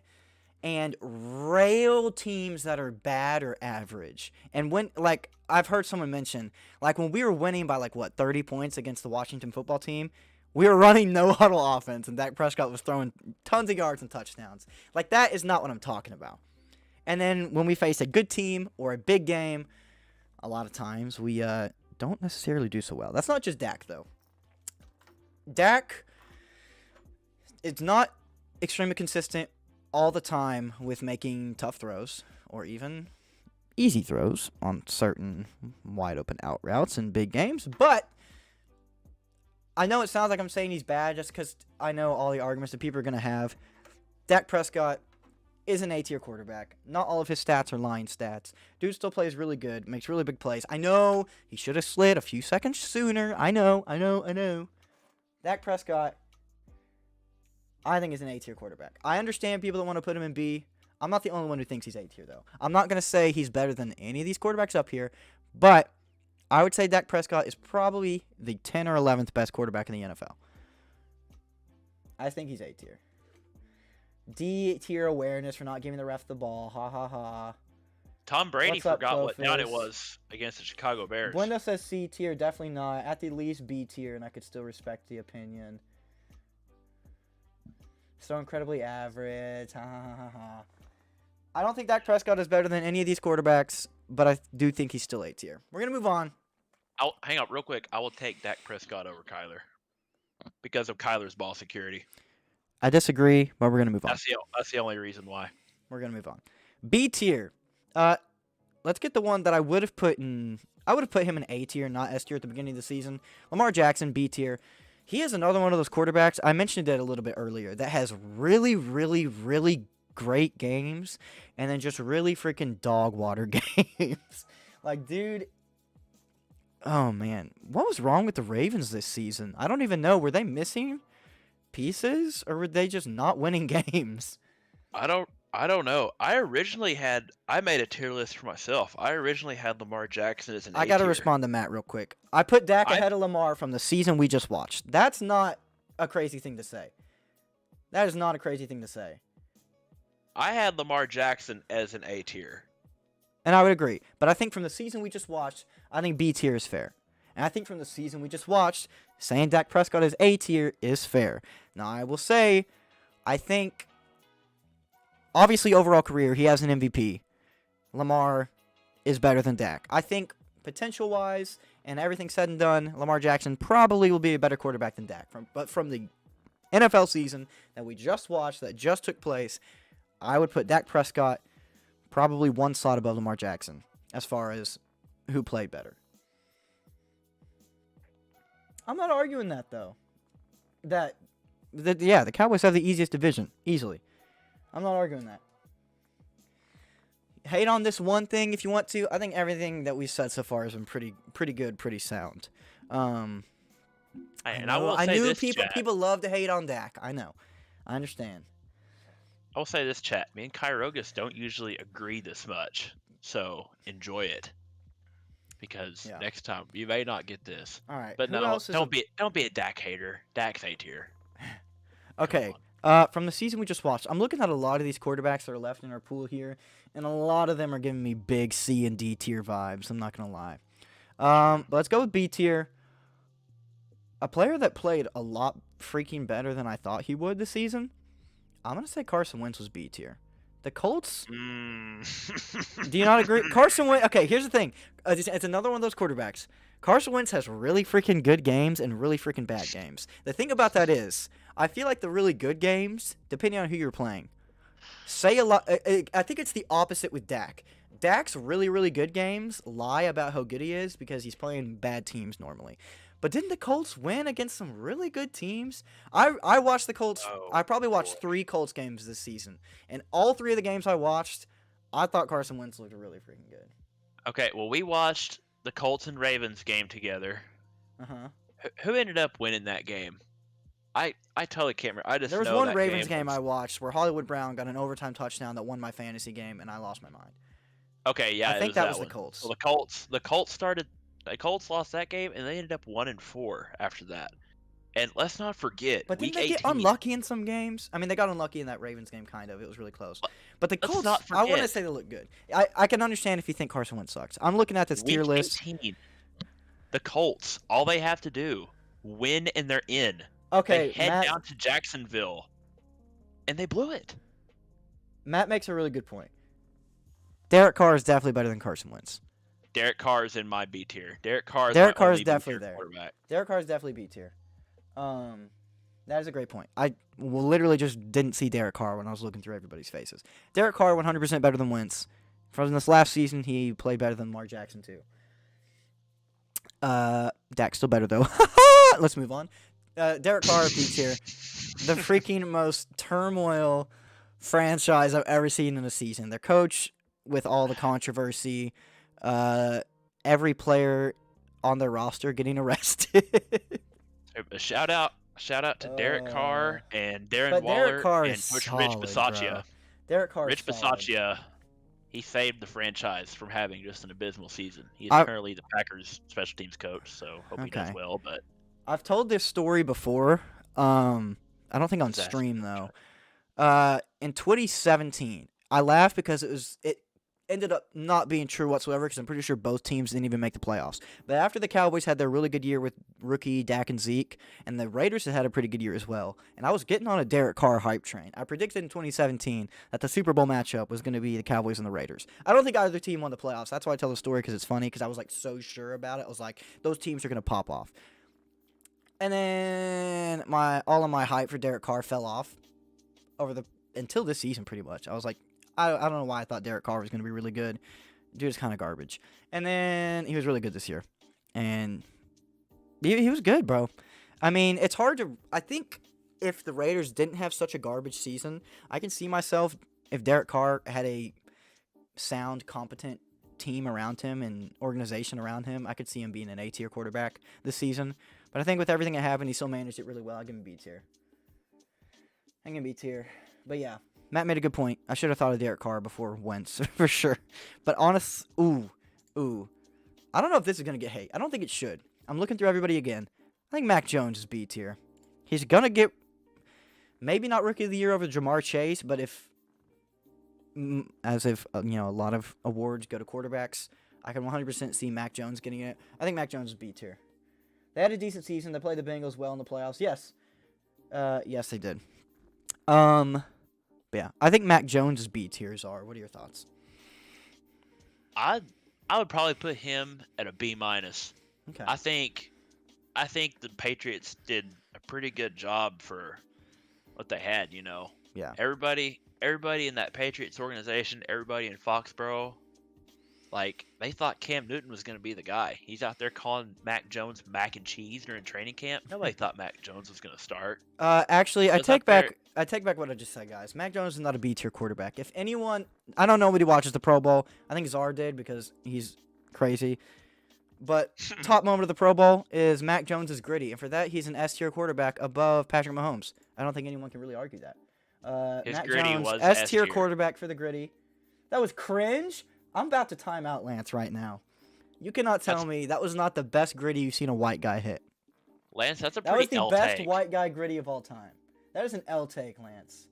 and rail teams that are bad or average. And when, like, I've heard someone mention, like, when we were winning by, 30 points against the Washington football team, we were running no huddle offense, and Dak Prescott was throwing tons of yards and touchdowns. Like, that is not what I'm talking about. And then when we face a good team or a big game, a lot of times we don't necessarily do so well. That's not just Dak, though. Dak is not extremely consistent all the time with making tough throws or even easy throws on certain wide open out routes in big games. But I know it sounds like I'm saying he's bad just because I know all the arguments that people are going to have. Dak Prescott is an A-tier quarterback. Not all of his stats are line stats. Dude still plays really good, makes really big plays. I know he should have slid a few seconds sooner. I know. Dak Prescott, I think, is an A-tier quarterback. I understand people that want to put him in B. I'm not the only one who thinks he's A-tier, though. I'm not going to say he's better than any of these quarterbacks up here, but I would say Dak Prescott is probably the 10th or 11th best quarterback in the NFL. I think he's A-tier. D-tier awareness for not giving the ref the ball. Ha ha ha. Tom Brady What's up, forgot what down it Clofus? was against the Chicago Bears. Buendo says C-tier. Definitely not. At the least B-tier, and I could still respect the opinion. So incredibly average. Ha ha ha ha. I don't think Dak Prescott is better than any of these quarterbacks, but I do think he's still A-tier. We're going to move on. Hang up real quick. I will take Dak Prescott over Kyler because of Kyler's ball security. I disagree, but we're going to move on. That's the only reason why. We're going to move on. B-tier. Let's get the one that I would have put in. I would have put him in A-tier, not S-tier at the beginning of the season. Lamar Jackson, B-tier. He is another one of those quarterbacks, I mentioned it a little bit earlier, that has really, really, really great games and then just really freaking dog water games. Like, dude, oh, man. What was wrong with the Ravens this season? I don't even know. Were they missing pieces or were they just not winning games? I don't know. I made a tier list for myself. I originally had Lamar Jackson as an I got to A-tier. respond to Matt real quick. I put Dak ahead of Lamar from the season we just watched. That's not a crazy thing to say. That is not a crazy thing to say. I had Lamar Jackson as an A-tier. And I would agree. But I think from the season we just watched, I think B tier is fair. And I think from the season we just watched, saying Dak Prescott is A tier is fair. Now, I will say, I think, obviously, overall career, he has an MVP. Lamar is better than Dak. I think, potential-wise, and everything said and done, Lamar Jackson probably will be a better quarterback than Dak. But from the NFL season that we just watched, that just took place, I would put Dak Prescott probably one slot above Lamar Jackson as far as who played better. I'm not arguing that, though. Yeah, the Cowboys have the easiest division, easily. I'm not arguing that. Hate on this one thing if you want to. I think everything that we've said so far has been pretty good, pretty sound. And I knew people love to hate on Dak. I know. I understand. I will say this, chat. Me and Kyro don't usually agree this much, so enjoy it. because Yeah. next time you may not get this. All right. But Who no, else is a don't be a Dak hater. Dak's A tier. Come Okay. on. From the season we just watched, I'm looking at a lot of these quarterbacks that are left in our pool here, and a lot of them are giving me big C and D tier vibes. I'm not gonna lie. But let's go with B tier. A player that played a lot freaking better than I thought he would this season. I'm gonna say Carson Wentz was B tier. The Colts. Do you not agree? Carson Wentz. Okay, here's the thing. It's another one of those quarterbacks. Carson Wentz has really freaking good games and really freaking bad games. The thing about that is, I feel like the really good games, depending on who you're playing, say a lot. I think it's the opposite with Dak. Dak's really, really good games lie about how good he is because he's playing bad teams normally. But didn't the Colts win against some really good teams? I watched the Colts. Oh, I probably watched boy. 3 Colts games this season, and all 3 of the games I watched, I thought Carson Wentz looked really freaking good. Okay, well, we watched the Colts and Ravens game together. Uh huh. Who ended up winning that game? I totally can't remember. I just There was know one that Ravens game was... I watched where Hollywood Brown got an overtime touchdown that won my fantasy game, and I lost my mind. Okay, yeah, I it think was that was one. the Colts. Well, the Colts lost that game, and they ended up 1-4 after that. And let's not forget, But week didn't they 18. get unlucky in some games? I mean, they got unlucky in that Ravens game, kind of. It was really close. But the Let's Colts, not I want to forget. say they look good. I can understand if you think Carson Wentz sucks. I'm looking at this tier Week list. 18, the Colts, all they have to do, win and they're in. Okay, They head Matt, down to Jacksonville, and they blew it. Matt makes a really good point. Derek Carr is definitely better than Carson Wentz. Derek Carr is in my B tier. Derek Carr is Derek my Carr is only definitely B-tier there. quarterback. Derek Carr is definitely B tier. That is a great point. I literally just didn't see Derek Carr when I was looking through everybody's faces. Derek Carr 100% better than Wentz. From this last season, he played better than Lamar Jackson too. Dak's still better though. Let's move on. Derek Carr B tier. The freaking most turmoil franchise I've ever seen in a season. Their coach with all the controversy, every player on their roster getting arrested. A shout out to Derek Carr and Darren but Waller Derek Carr and is Coach solid, Rich Bisaccia. bro. Derek Carr Rich is solid. Bisaccia, he saved the franchise from having just an abysmal season. He is I- currently the Packers special teams coach, so hope he does Okay. well. But I've told this story before. I don't think on Disaster stream though. In 2017, I laughed because it ended up not being true whatsoever because I'm pretty sure both teams didn't even make the playoffs. But after the Cowboys had their really good year with rookie Dak and Zeke, and the Raiders had a pretty good year as well, and I was getting on a Derek Carr hype train. I predicted in 2017 that the Super Bowl matchup was going to be the Cowboys and the Raiders. I don't think either team won the playoffs. That's why I tell the story because it's funny because I was like so sure about it. I was like, those teams are going to pop off. And then all of my hype for Derek Carr fell off until this season pretty much. I was like, I don't know why I thought Derek Carr was going to be really good. Dude is kind of garbage. And then he was really good this year. And he was good, bro. I mean, it's hard to... I think if the Raiders didn't have such a garbage season, I can see myself, if Derek Carr had a sound, competent team around him and organization around him, I could see him being an A-tier quarterback this season. But I think with everything that happened, he still managed it really well. I'll give him B tier. I'm going to B tier. But yeah, Matt made a good point. I should have thought of Derek Carr before Wentz, for sure. But ooh. I don't know if this is going to get hate. I don't think it should. I'm looking through everybody again. I think Mac Jones is B tier. He's going to get, maybe not Rookie of the Year over Jamar Chase, but a lot of awards go to quarterbacks, I can 100% see Mac Jones getting it. I think Mac Jones is B tier. They had a decent season. They played the Bengals well in the playoffs. Yes. Yes, they did. But yeah, I think Mac Jones' B tiers are. What are your thoughts? I would probably put him at a B minus. Okay. I think the Patriots did a pretty good job for what they had. You know. Yeah. Everybody in that Patriots organization, everybody in Foxborough, like, they thought Cam Newton was going to be the guy. He's out there calling Mac Jones mac and cheese during training camp. Nobody thought Mac Jones was going to start. Actually, I Was take up there- back what I just said, guys. Mac Jones is not a B tier quarterback. If anyone, I don't know nobody watches the Pro Bowl. I think Czar did because he's crazy. But top moment of the Pro Bowl is Mac Jones is gritty, and for that he's an S tier quarterback above Patrick Mahomes. I don't think anyone can really argue that. His Mac gritty Jones, was S tier S-tier. quarterback for the gritty. That was cringe. I'm about to time out Lance right now. You cannot tell That's me that was not the best gritty you've seen a white guy hit. Lance. That's a That was pretty the L best take. white guy gritty of all time. That is an L take, Lance.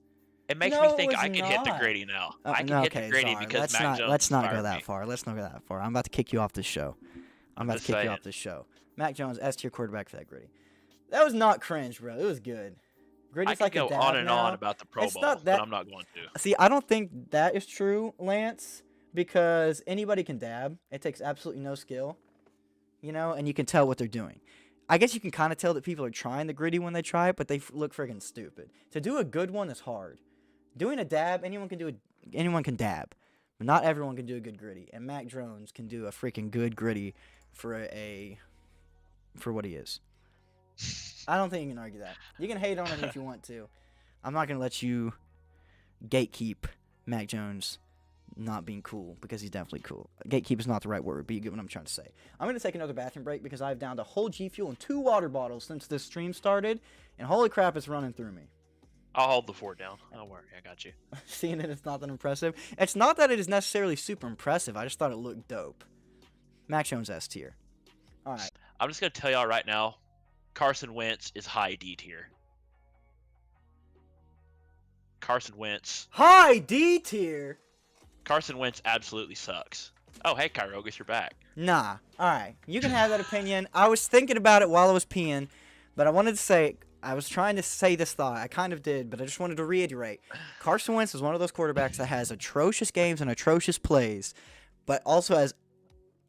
It makes me No, it think was I can hit the not. gritty now. Oh, I can no, hit the okay, gritty sorry. because Let's Mac not Jones let's not go inspired that me. far. Let's not go that far. I'm about to kick you off this show. I'm about to just kick you saying. off this show. Mac Jones, S tier quarterback for that gritty. That was not cringe, bro. It was good. I Gritty's could like go a dab on and on now. about the Pro It's Bowl, not but that. I'm not going to. See, I don't think that is true, Lance, because anybody can dab. It takes absolutely no skill, and you can tell what they're doing. I guess you can kind of tell that people are trying the gritty when they try it, but they look friggin' stupid. To do a good one is hard. Doing a dab, anyone can dab, but not everyone can do a good gritty. And Mac Jones can do a freaking good gritty for what he is. I don't think you can argue that. You can hate on him if you want to. I'm not gonna let you gatekeep Mac Jones not being cool, because he's definitely cool. Gatekeep is not the right word, but you get what I'm trying to say. I'm going to take another bathroom break because I've downed a whole G Fuel and 2 water bottles since this stream started, and holy crap, it's running through me. I'll hold the fort down. Don't worry, I got you. Seeing it, it's not that impressive. It's not that it is necessarily super impressive. I just thought it looked dope. Mac Jones S tier. All right. I'm just gonna tell y'all right now, Carson Wentz is high D tier. Carson Wentz High D tier? absolutely sucks. Oh, hey, Kyro, guess you're back. Nah. All right. You can have that opinion. I was thinking about it while I was peeing, but I wanted to say, I was trying to say this thought. I kind of did, but I just wanted to reiterate. Carson Wentz is one of those quarterbacks that has atrocious games and atrocious plays, but also has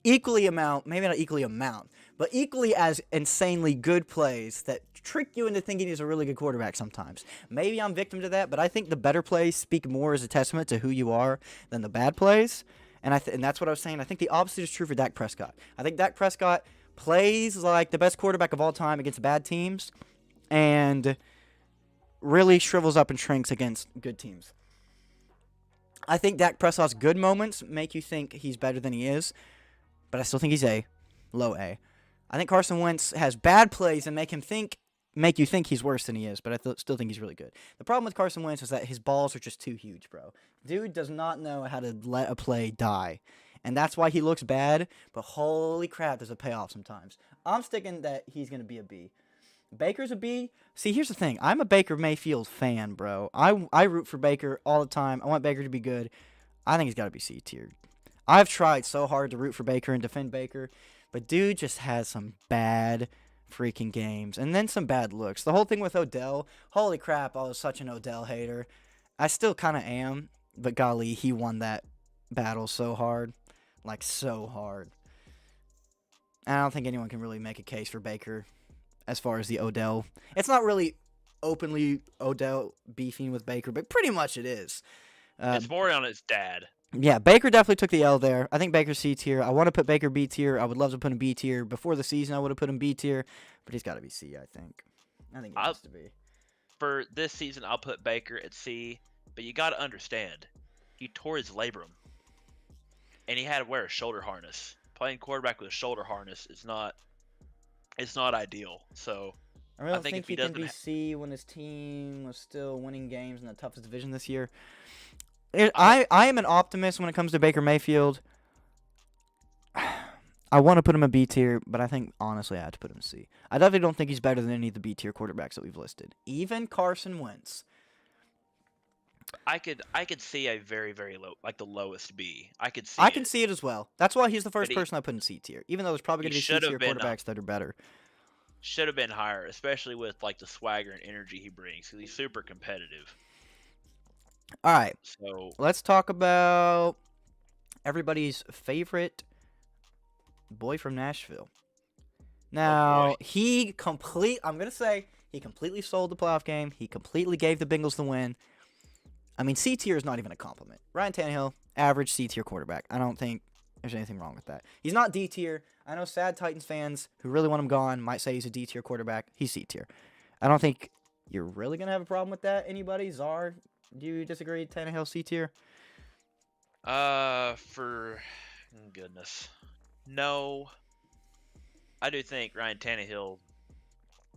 maybe not equally amount, but equally as insanely good plays that trick you into thinking he's a really good quarterback sometimes. Maybe I'm victim to that, but I think the better plays speak more as a testament to who you are than the bad plays. And and that's what I was saying. I think the opposite is true for Dak Prescott. I think Dak Prescott plays like the best quarterback of all time against bad teams and really shrivels up and shrinks against good teams. I think Dak Prescott's good moments make you think he's better than he is, but I still think he's low A. I think Carson Wentz has bad plays and make you think he's worse than he is, but I still think he's really good. The problem with Carson Wentz is that his balls are just too huge, bro. Dude does not know how to let a play die, and that's why he looks bad, but holy crap, there's a payoff sometimes. I'm sticking that he's going to be a B. Baker's a B. See, here's the thing. I'm a Baker Mayfield fan, bro. I root for Baker all the time. I want Baker to be good. I think he's got to be C tier. I've tried so hard to root for Baker and defend Baker, but dude just has some bad freaking games and then some bad looks. The whole thing with Odell, holy crap, I was such an Odell hater. I still kind of am, but golly, he won that battle so hard. Like, so hard. And I don't think anyone can really make a case for Baker as far as the Odell. It's not really openly Odell beefing with Baker, but pretty much it is. It's more on his dad. Yeah, Baker definitely took the L there. I think Baker's C tier. I want to put Baker B tier. I would love to put him B tier. Before the season, I would have put him B tier, but he's got to be C, I think. I think he has to be. For this season, I'll put Baker at C, but you got to understand, he tore his labrum, and he had to wear a shoulder harness. Playing quarterback with a shoulder harness is not ideal. So I really I think think if he he can doesn't be ha- C when his team was still winning games in the toughest division this year. I am an optimist when it comes to Baker Mayfield. I want to put him a B tier, but I think, honestly, I have to put him C. I definitely don't think he's better than any of the B tier quarterbacks that we've listed. Even Carson Wentz. I could see a very, very low, like the lowest B. I can see it as well. That's why he's the first But person I put in C tier. Even though there's probably going to he be C should have tier been, quarterbacks that are better. Should have been higher, especially with like the swagger and energy he brings. 'Cause he's super competitive. All right. So Let's talk about everybody's favorite boy from Nashville. Now, I'm going to say, he completely sold the playoff game. He completely gave the Bengals the win. I mean, C tier is not even a compliment. Ryan Tannehill, average C tier quarterback. I don't think there's anything wrong with that. He's not D tier. I know sad Titans fans who really want him gone might say he's a D tier quarterback. He's C tier. I don't think you're really going to have a problem with that. Anybody? Czar, do you disagree? Tannehill C tier? for goodness, no. I do think Ryan Tannehill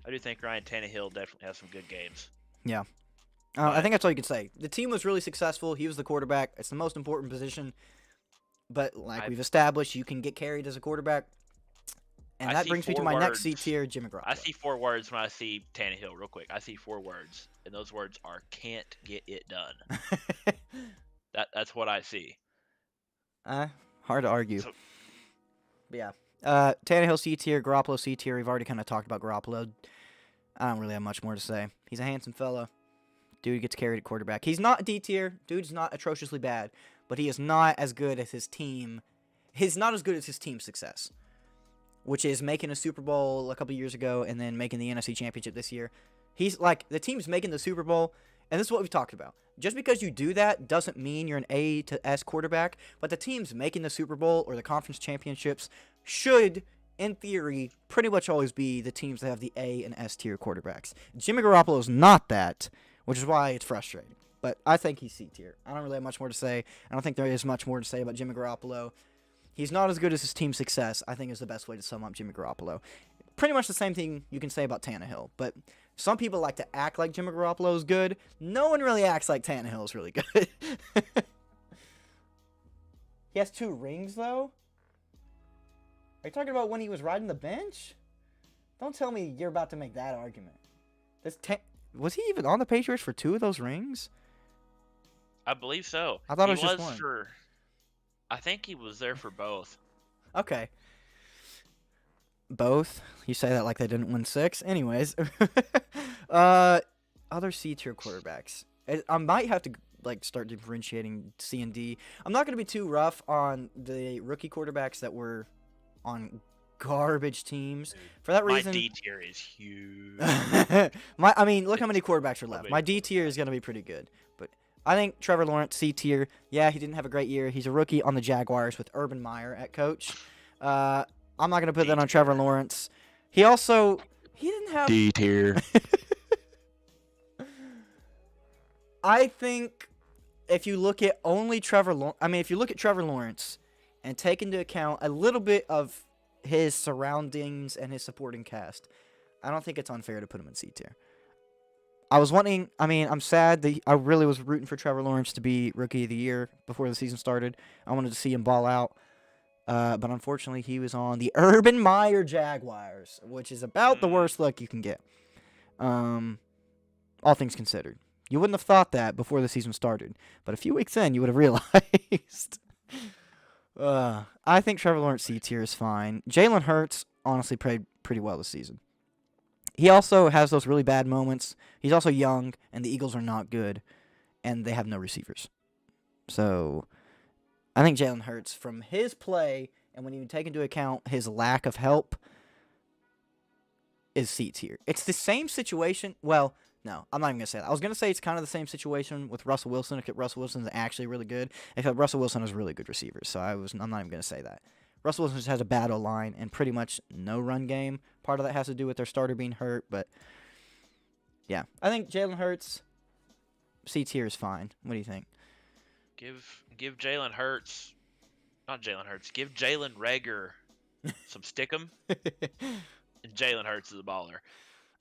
definitely has some good games. Yeah. I think that's all you can say. The team was really successful. He was the quarterback. It's the most important position. But like I we've established, you can get carried as a quarterback. And I that see brings me to four my next words. C tier, Jimmy I Garoppolo. see 4 words when I see Tannehill. Real quick, I see 4 words, and those words are "can't get it done." That's what I see. Hard to argue. So But yeah. Tannehill C tier, Garoppolo C tier. We've already kind of talked about Garoppolo. I don't really have much more to say. He's a handsome fella. Dude gets carried at quarterback. He's not D tier. Dude's not atrociously bad, but he is not as good as his team. He's not as good as his team's success, which is making a Super Bowl a couple years ago and then making the NFC Championship this year. He's like, the team's making the Super Bowl, and this is what we've talked about. Just because you do that doesn't mean you're an A to S quarterback, but the team's making the Super Bowl or the conference championships should, in theory, pretty much always be the teams that have the A and S tier quarterbacks. Jimmy Garoppolo is not that, which is why it's frustrating. But I think he's C tier. I don't really have much more to say. I don't think there is much more to say about Jimmy Garoppolo. He's not as good as his team's success, I think is the best way to sum up Jimmy Garoppolo. Pretty much the same thing you can say about Tannehill, but some people like to act like Jimmy Garoppolo is good. No one really acts like Tannehill is really good. He has 2 rings, though? Are you talking about when he was riding the bench? Don't tell me you're about to make that argument. Was he even on the Patriots for 2 of those rings? I believe so. I thought He it was just one. I think he was there for both. Okay. Both? You say that like they didn't win 6? Anyways. Other C tier quarterbacks. I might have to like start differentiating C and D. I'm not going to be too rough on the rookie quarterbacks that were on garbage teams. For that reason, My D tier is huge. I mean, look how many quarterbacks are left. many My D tier is going to be pretty good. But I think Trevor Lawrence, C tier. Yeah, he didn't have a great year. He's a rookie on the Jaguars with Urban Meyer at coach. I'm not going to put that on Trevor Lawrence. He didn't have... D tier. I think if you look at only if you look at Trevor Lawrence and take into account a little bit of his surroundings and his supporting cast, I don't think it's unfair to put him in C tier. I'm sad that I really was rooting for Trevor Lawrence to be Rookie of the Year before the season started. I wanted to see him ball out. But unfortunately, he was on the Urban Meyer Jaguars, which is about the worst luck you can get. All things considered. You wouldn't have thought that before the season started. But a few weeks in, you would have realized. I think Trevor Lawrence C tier is fine. Jalen Hurts honestly played pretty well this season. He also has those really bad moments. He's also young, and the Eagles are not good, and they have no receivers. So I think Jalen Hurts, from his play, and when you take into account his lack of help, is C tier. It's the same situation. Well, no, I'm not even going to say that. I was going to say it's kind of the same situation with Russell Wilson, except Russell Wilson's actually really good. Except Russell Wilson has really good receivers, so I'm not even going to say that. Russell Wilson just has a bad O-line and pretty much no run game. Part of that has to do with their starter being hurt, but yeah. I think Jalen Hurts, C tier is fine. What do you think? Give Jalen Hurts, not Jalen Hurts, give Jalen Rager some stickum, and Jalen Hurts is a baller.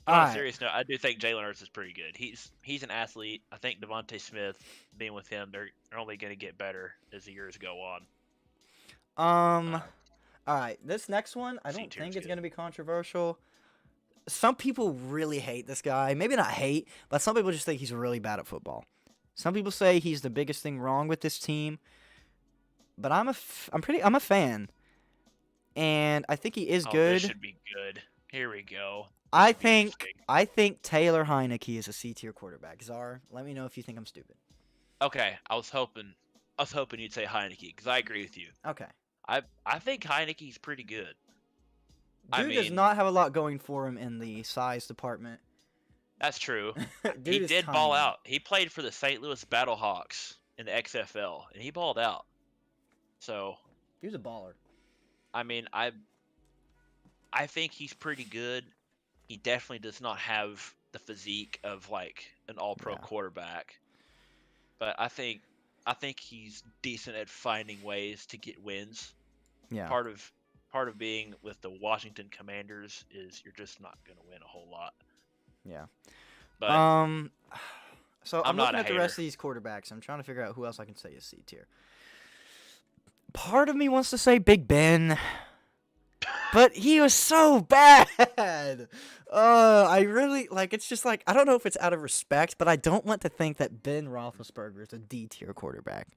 On a serious note, I do think Jalen Hurts is pretty good. He's an athlete. I think Devontae Smith, being with him, they're only going to get better as the years go on. All right. This next one, I don't think it's going to be controversial. Some people really hate this guy. Maybe not hate, but some people just think he's really bad at football. Some people say he's the biggest thing wrong with this team. But I'm a fan. And I think he is good. This should be good. Here we go. I think Taylor Heineke is a C tier quarterback. Czar, let me know if you think I'm stupid. Okay, I was hoping you'd say Heineke because I agree with you. Okay. I think Heineke's pretty good. Dude does not have a lot going for him in the size department. That's true. He did ball out. He played for the St. Louis Battlehawks in the XFL, and he balled out. So he was a baller. I mean, I think he's pretty good. He definitely does not have the physique of like an all-pro quarterback. But I think he's decent at finding ways to get wins. Yeah. Part of being with the Washington Commanders is you're just not going to win a whole lot. Yeah. But so I'm looking at the rest of these quarterbacks. I'm trying to figure out who else I can say is C tier. part of me wants to say Big Ben, but he was so bad. I really like. It's just like I don't know if it's out of respect, but I don't want to think that Ben Roethlisberger is a D tier quarterback.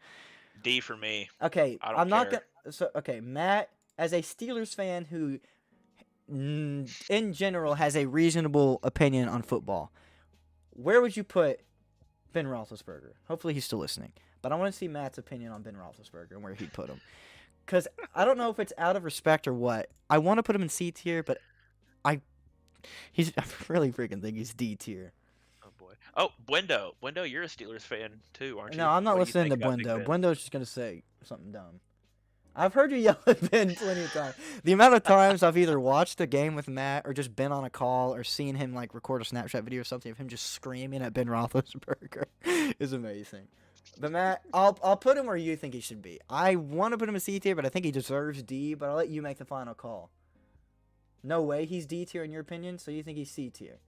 D for me. Okay, I don't I'm not care. gonna. So okay, Matt, as a Steelers fan who, in general, has a reasonable opinion on football, where would you put Ben Roethlisberger? Hopefully, he's still listening. But I want to see Matt's opinion on Ben Roethlisberger and where he'd put him. Because I don't know if it's out of respect or what. I want to put him in C tier, but I really freaking think he's D tier. Oh boy. Oh, Buendo. Buendo, you're a Steelers fan too, aren't you? No, I'm not What do you listening to think about Big Buendo. Ben? Buendo's just gonna say something dumb. I've heard you yell at Ben plenty of times. The amount of times I've either watched a game with Matt or just been on a call or seen him like record a Snapchat video or something of him just screaming at Ben Roethlisberger is amazing. But Matt, I'll put him where you think he should be. I want to put him in C tier, but I think he deserves D. But I'll let you make the final call. No way he's D tier in your opinion, so you think he's C tier.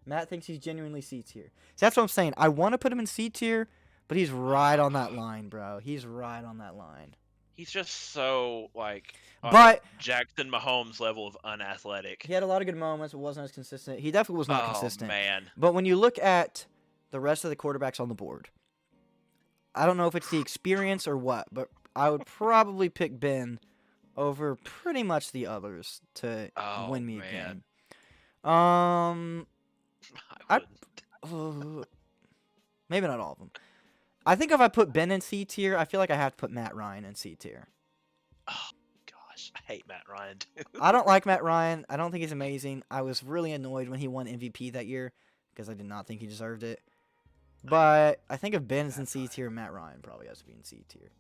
Matt thinks he's genuinely C tier. So that's what I'm saying. I want to put him in C tier, but he's right on that line, bro. He's right on that line. He's just so like But Jackson Mahomes level of unathletic. he had a lot of good moments, but wasn't as consistent. He definitely was not consistent. Man. But when you look at the rest of the quarterbacks on the board, I don't know if it's the experience or what, but I would probably pick Ben over pretty much the others to win me a game. I Maybe not all of them. I think if I put Ben in C tier, I feel like I have to put Matt Ryan in C tier. Oh gosh, I hate Matt Ryan too. I don't like Matt Ryan. I don't think he's amazing. I was really annoyed when he won MVP that year because I did not think he deserved it. But I think if Ben's in C tier, Matt Ryan probably has to be in C tier.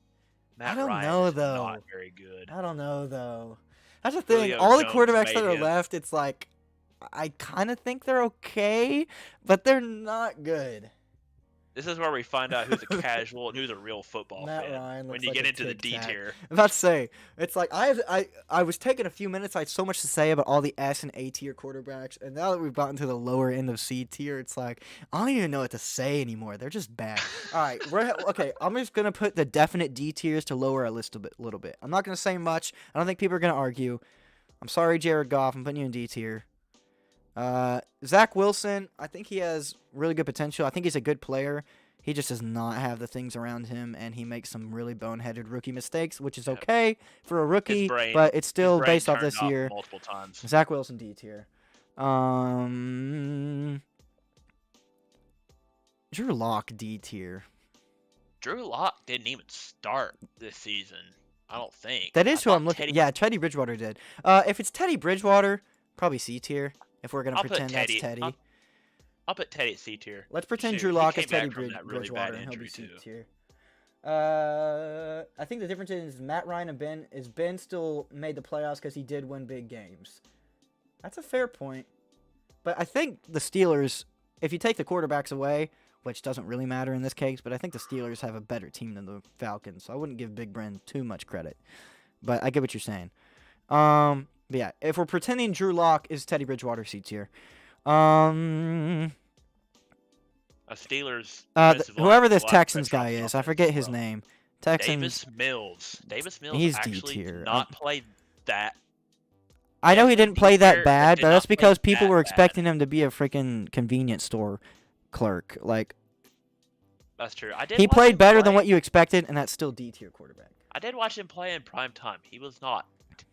Matt I don't Ryan know is though. Not very good. I don't know though. That's the thing. Julio All the Jones quarterbacks that made are him. left, it's like I kind of think they're okay, but they're not good. This is where we find out who's a casual and who's a real football Matt fan. Ryan When looks you like get a into the Tic D Tac. tier. I'm about to say, it's like I was taking a few minutes. I had so much to say about all the S and A tier quarterbacks, and now that we've gotten to the lower end of C tier, it's like I don't even know what to say anymore. They're just bad. All right, okay. I'm just gonna put the definite D tiers to lower a little bit. I'm not gonna say much. I don't think people are gonna argue. I'm sorry, Jared Goff. I'm putting you in D tier. Zach Wilson, I think he has really good potential. I think he's a good player. He just does not have the things around him, and he makes some really boneheaded rookie mistakes, which is okay for a rookie, but it's still based off this year. Multiple times. Zach Wilson D tier. Drew Lock D tier. Drew Lock didn't even start this season. I don't think. That is who I'm looking. Yeah, Teddy Bridgewater did. If it's Teddy Bridgewater, probably C tier. If we're gonna pretend that's Teddy. I'll put Teddy at C tier. Let's pretend Drew Lock is Teddy Bridgewater, and he'll be C tier. I think the difference is Matt Ryan and Ben is Ben still made the playoffs because he did win big games. That's a fair point. But I think the Steelers, if you take the quarterbacks away, which doesn't really matter in this case, but I think the Steelers have a better team than the Falcons, so I wouldn't give Big Ben too much credit. But I get what you're saying. But yeah, if we're pretending Drew Lock is Teddy Bridgewater C tier. A Steelers. Whoever this Texans guy is, I forget his name. Texans. Davis Mills He's actually D tier. did not play that. I know he didn't play that bad, but that's because people were bad. expecting him to be a freaking convenience store clerk. Like, That's true. he played better than what you expected, and that's still D tier quarterback. I did watch him play in prime time. He was not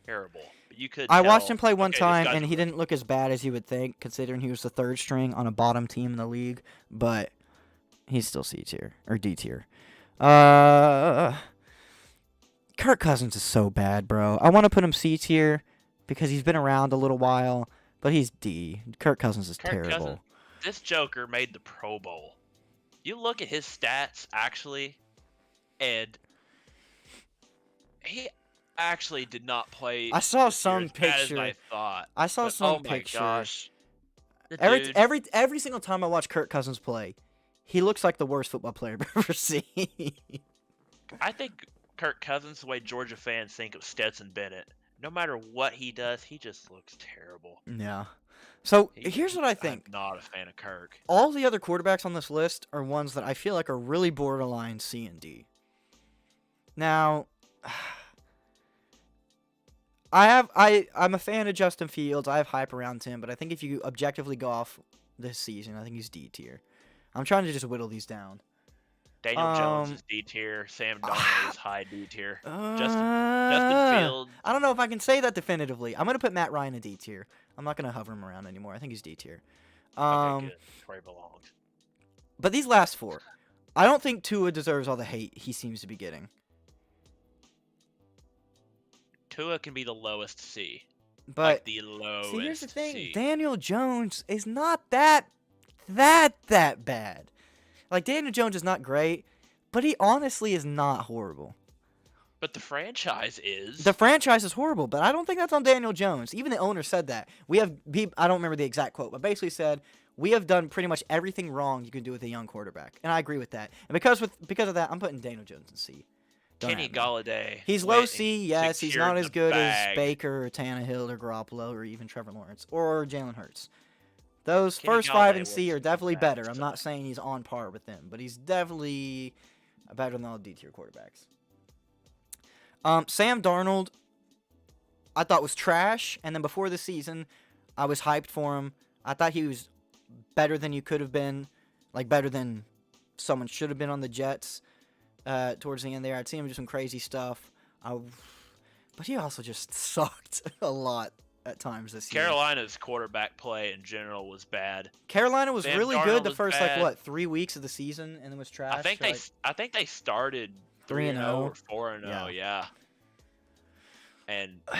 terrible. But you could. I watched him play one time, and he didn't look as bad as you would think, considering he was the third string on a bottom team in the league. But he's still C tier or D tier. Kirk Cousins is so bad, bro. I want to put him C tier because he's been around a little while, but he's D. Kirk Cousins is terrible. This Joker made the Pro Bowl. You look at his stats actually, and he actually did not play. I saw this year some as bad as picture. I thought. I saw But, some oh my picture. gosh. The dude- Every single time I watch Kirk Cousins play, he looks like the worst football player I've ever seen. I think Kirk Cousins, the way Georgia fans think of Stetson Bennett, no matter what he does, he just looks terrible. Yeah. So here's what I think. I'm not a fan of Kirk. All the other quarterbacks on this list are ones that I feel like are really borderline C and D. Now, I'm a fan of Justin Fields. I have hype around him, but I think if you objectively go off this season, I think he's D tier. I'm trying to just whittle these down. Daniel Jones is D tier. Sam Darnold is high D tier. Justin Uh, Fields. I don't know if I can say that definitively. I'm gonna put Matt Ryan in D tier. I'm not gonna hover him around anymore. I think he's D tier. Okay, good. That's where he belongs. But these last four, I don't think Tua deserves all the hate he seems to be getting. Tua can be the lowest C. But Like the lowest see, here's the thing: C. Daniel Jones is not that bad. Like Daniel Jones is not great, but he honestly is not horrible. But the franchise is. The franchise is horrible, but I don't think that's on Daniel Jones. Even the owner said that. I don't remember the exact quote, but basically said, we have done pretty much everything wrong you can do with a young quarterback. And I agree with that. And because of that, I'm putting Daniel Jones in C. Kenny Galladay. He's low C, yes. He's not as good as bag. Baker or Tannehill or Garoppolo or even Trevor Lawrence or Jalen Hurts. Those Kenny first five Galladay in C are was definitely bad better. I'm stuff. not saying he's on par with them, but he's definitely better than all D-tier quarterbacks. Sam Darnold, I thought was trash, and then before the season, I was hyped for him. I thought he was better than you could have been, like better than someone should have been on the Jets towards the end there. I'd seen him do some crazy stuff, but he also just sucked a lot at times this year. Carolina's quarterback play in general was bad. Carolina was Sam really Darnold good the was first bad. 3 weeks of the season, and then was trash. I think they started 3-0 or 4-0, yeah. And oh my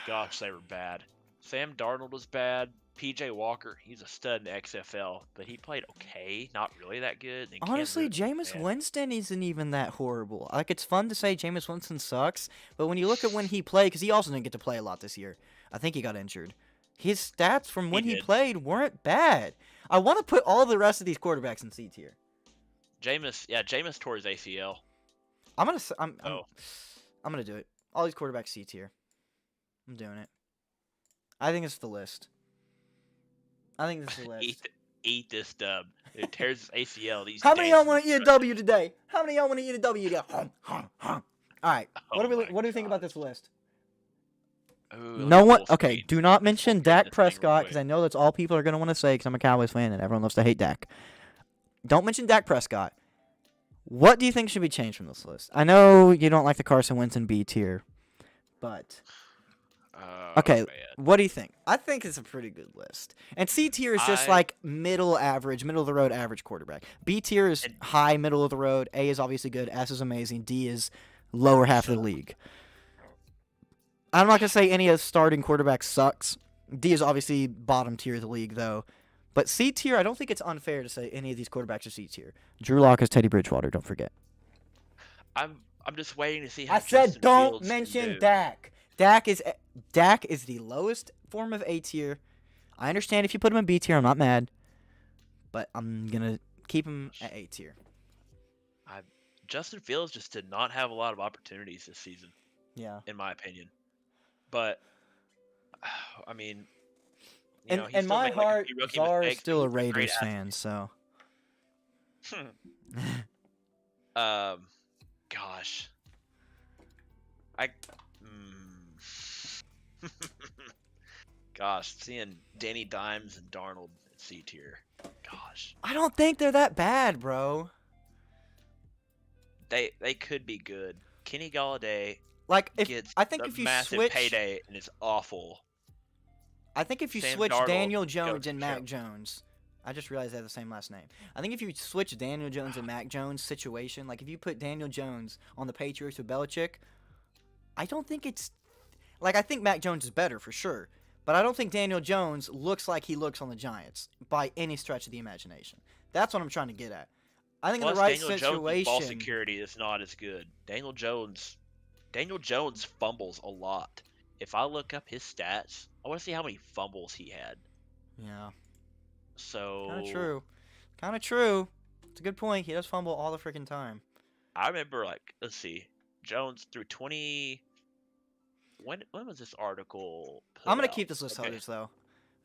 gosh, they were bad. Sam Darnold was bad. PJ Walker, he's a stud in XFL, but he played okay, not really that good. And Honestly, Kansas, Jameis Winston isn't even that horrible. Like, it's fun to say Jameis Winston sucks, but when you look at when he played, because he also didn't get to play a lot this year. I think he got injured. His stats from when he played weren't bad. I want to put all the rest of these quarterbacks in C tier. Jameis tore his ACL. I'm gonna do it. All these quarterbacks C tier. I'm doing it. I think it's the list. I think this is the list. Eat this dub. It tears his ACL. How many of y'all want to eat a W today? How many of y'all want to eat a W today? All right. What do you think about this list? Ooh, No one. Okay, do not mention Dak Prescott because I know that's all people are gonna want to say because I'm a Cowboys fan and everyone loves to hate Dak. Don't mention Dak Prescott. What do you think should be changed from this list? I know you don't like the Carson Wentz and B tier, but okay. What do you think? I think it's a pretty good list. And C tier is just like middle of the road average quarterback. B tier is high middle of the road. A is obviously good. S is amazing. D is lower half of the league. I'm not gonna say any of the starting quarterbacks sucks. D is obviously bottom tier of the league though. But C tier, I don't think it's unfair to say any of these quarterbacks are C tier. Drew Lock is Teddy Bridgewater. Don't forget. I'm just waiting to see how. I said Justin don't Fields mention Dak. Dak is the lowest form of A tier. I understand if you put him in B tier, I'm not mad, but I'm gonna keep him at A tier. Justin Fields just did not have a lot of opportunities this season. Yeah, in my opinion. But I mean, in my heart, Czar is still a Raiders fan, so. Gosh, gosh, seeing Danny Dimes and Darnold at C tier. Gosh, I don't think they're that bad, bro. They could be good. Kenny Galladay. Like I think if you massive switch payday and it's awful. I think if you switch Daniel Jones and Mac Jones, I just realized they have the same last name. I think if you switch Daniel Jones and Mac Jones situation, like if you put Daniel Jones on the Patriots with Belichick, I don't think it's like I think Mac Jones is better for sure, but I don't think Daniel Jones looks like he looks on the Giants by any stretch of the imagination. That's what I'm trying to get at. I think in the right Daniel situation, Jones' ball security is not as good. Daniel Jones fumbles a lot. If I look up his stats, I want to see how many fumbles he had. Yeah. So Kind of true. It's a good point. He does fumble all the freaking time. I remember, let's see, Jones threw 20. When was this article? I'm gonna keep this list though.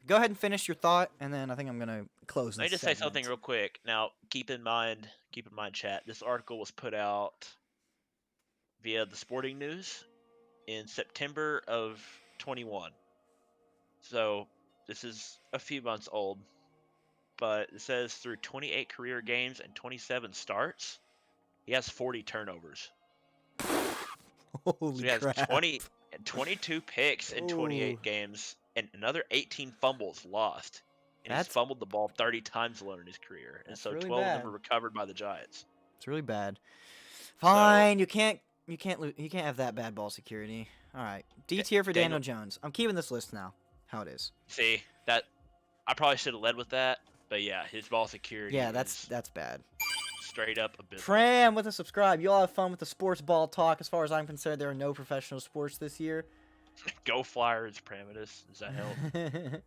Go ahead and finish your thought, and then I think I'm gonna close. Let me just say something real quick. Now, keep in mind, chat. This article was put out via the Sporting News in September of 21. So this is a few months old, but it says through 28 career games and 27 starts, he has 40 turnovers. So Holy he has crap. 22 picks in Ooh, 28 games and another 18 fumbles lost. And he's that's fumbled the ball 30 times alone in his career. And so really 12 of them bad. were recovered by the Giants. It's really bad. So, Fine, you can't have that bad ball security. All right, D tier for Daniel Daniel, Jones. I'm keeping this list now. How it is. see, that I probably should have led with that. But yeah, his ball security Yeah, is that's bad. straight up abysmal. Pram with a subscribe. You all have fun with the sports ball talk. As far as I'm concerned, there are no professional sports this year. Go Flyers, Parametus. Does that help?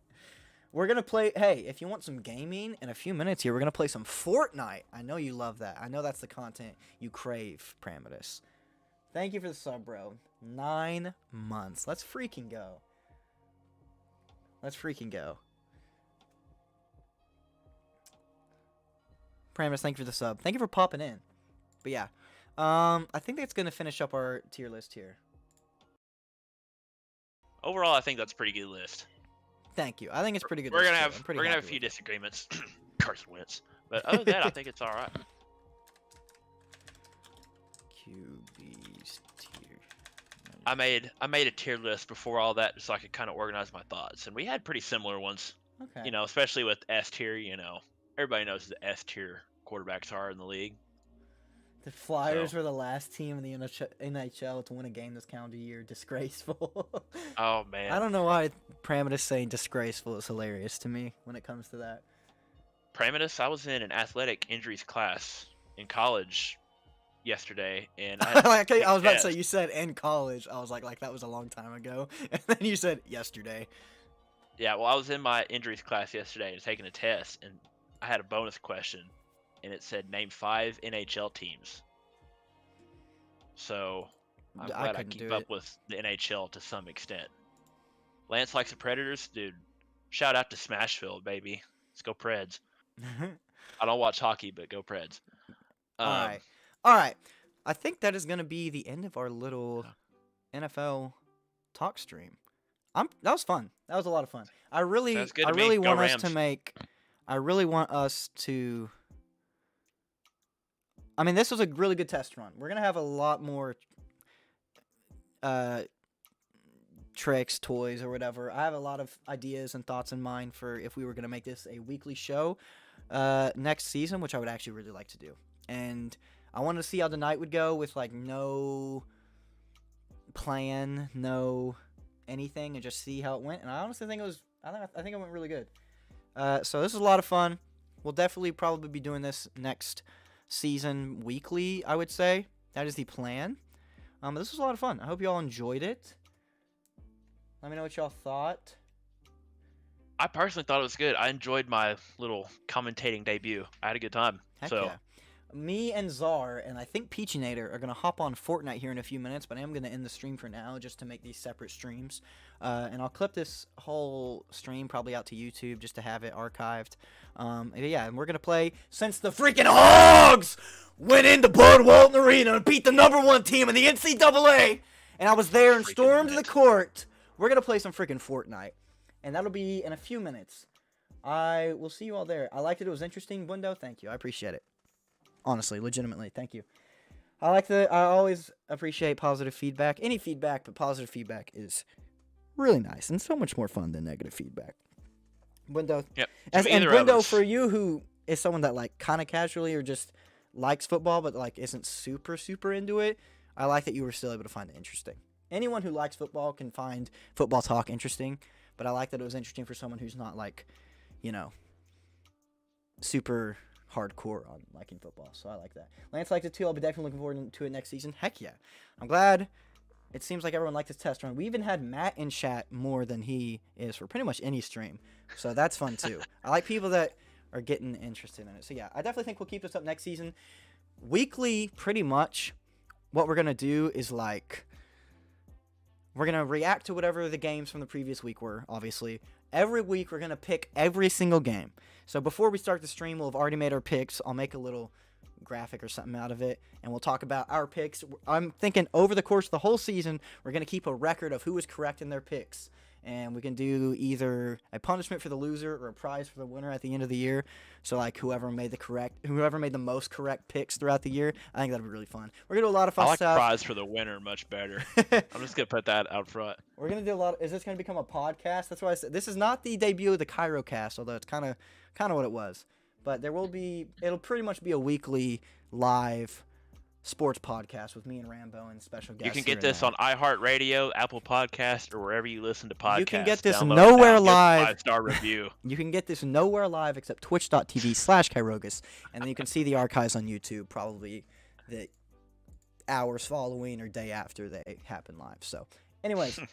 We're going to play. Hey, if you want some gaming in a few minutes here, we're going to play some Fortnite. I know you love that. I know that's the content you crave, Parametus. Thank you for the sub, bro. 9 months. Let's freaking go. Let's freaking go. Parametus, thank you for the sub. Thank you for popping in. But yeah. I think that's going to finish up our tier list here. Overall, I think that's a pretty good list. Thank you. I think it's pretty good. We're gonna list, have a few disagreements. Carson Wentz, but other than that, I think it's all right. QBs tier. I made a tier list before all that, so I could kind of organize my thoughts, and we had pretty similar ones. Okay. You know, especially with S tier. You know, everybody knows who the S tier quarterbacks are in the league. The Flyers were the last team in the NHL to win a game this calendar year. Disgraceful. Oh man. I don't know why Parametus saying disgraceful is hilarious to me when it comes to that. Parametus, I was in an athletic injuries class in college yesterday, and I, I was about to say, you said in college. I was like that was a long time ago. And then you said yesterday. Yeah, well, I was in my injuries class yesterday and taking a test, and I had a bonus question, and it said name 5 NHL teams. So I'm glad I keep up with the NHL to some extent. Lance likes the Predators, dude. Shout out to Smashville, baby. Let's go Preds. I don't watch hockey, but go Preds. All right. I think that is going to be the end of our little NFL talk stream. That was fun. That was a lot of fun. I really want us to make. I really want us to. I mean, this was a really good test run. We're gonna have a lot more tricks, toys, or whatever. I have a lot of ideas and thoughts in mind for if we were gonna make this a weekly show next season, which I would actually really like to do. And I wanted to see how the night would go with like no plan, no anything, and just see how it went. And I honestly think it was. I think it went really good. So this is a lot of fun. We'll definitely probably be doing this next season weekly, I would say. That is the plan. This was a lot of fun. I hope you all enjoyed it. Let me know what y'all thought. I personally thought it was good. I enjoyed my little commentating debut. I had a good time. Heck yeah. Me and Czar, and I think Peachinator are going to hop on Fortnite here in a few minutes, but I am going to end the stream for now just to make these separate streams. And I'll clip this whole stream probably out to YouTube just to have it archived. Yeah, and we're going to play since the freaking Hogs went into Bud Walton Arena and beat the #1 team in the NCAA, and I was there and stormed the court. We're going to play some freaking Fortnite, and that'll be in a few minutes. I will see you all there. I liked it. It was interesting. Window, thank you. I appreciate it. Honestly, legitimately, thank you. I always appreciate positive feedback. Any feedback, but positive feedback is really nice and so much more fun than negative feedback. Window. Yep. And Window, for you who is someone that like kind of casually or just likes football but like isn't super into it, I like that you were still able to find it interesting. Anyone who likes football can find football talk interesting, but I like that it was interesting for someone who's not like, you know, super hardcore on liking football, so I like that. Lance liked it too. I'll be definitely looking forward to it next season. Heck yeah. I'm glad. It seems like everyone liked this test run. We even had Matt in chat more than he is for pretty much any stream, so that's fun too. I like people that are getting interested in it. So yeah, I definitely think we'll keep this up next season. Weekly, pretty much, what we're going to do is like, we're going to react to whatever the games from the previous week were, obviously. Every week, we're going to pick every single game. So before we start the stream, we'll have already made our picks. I'll make a little graphic or something out of it, and we'll talk about our picks. I'm thinking over the course of the whole season, we're going to keep a record of who was correct in their picks. And we can do either a punishment for the loser or a prize for the winner at the end of the year. So like whoever made the most correct picks throughout the year, I think that'd be really fun. We're gonna do a lot of fun I like stuff. prize for the winner much better. I'm just gonna put that out front. We're gonna do a lot. Is this gonna become a podcast? That's why I said this is not the debut of the Kyro cast, although it's kind of what it was. But there will be. It'll pretty much be a weekly live sports podcast with me and Rambo and special guests. You can get this on iHeartRadio, Apple Podcast, or wherever you listen to podcasts. You can get this Download nowhere it now, live. 5-star review. You can get this nowhere live except twitch.tv/Kyrogus. And then you can see the archives on YouTube probably the hours following or day after they happen live. So, anyways,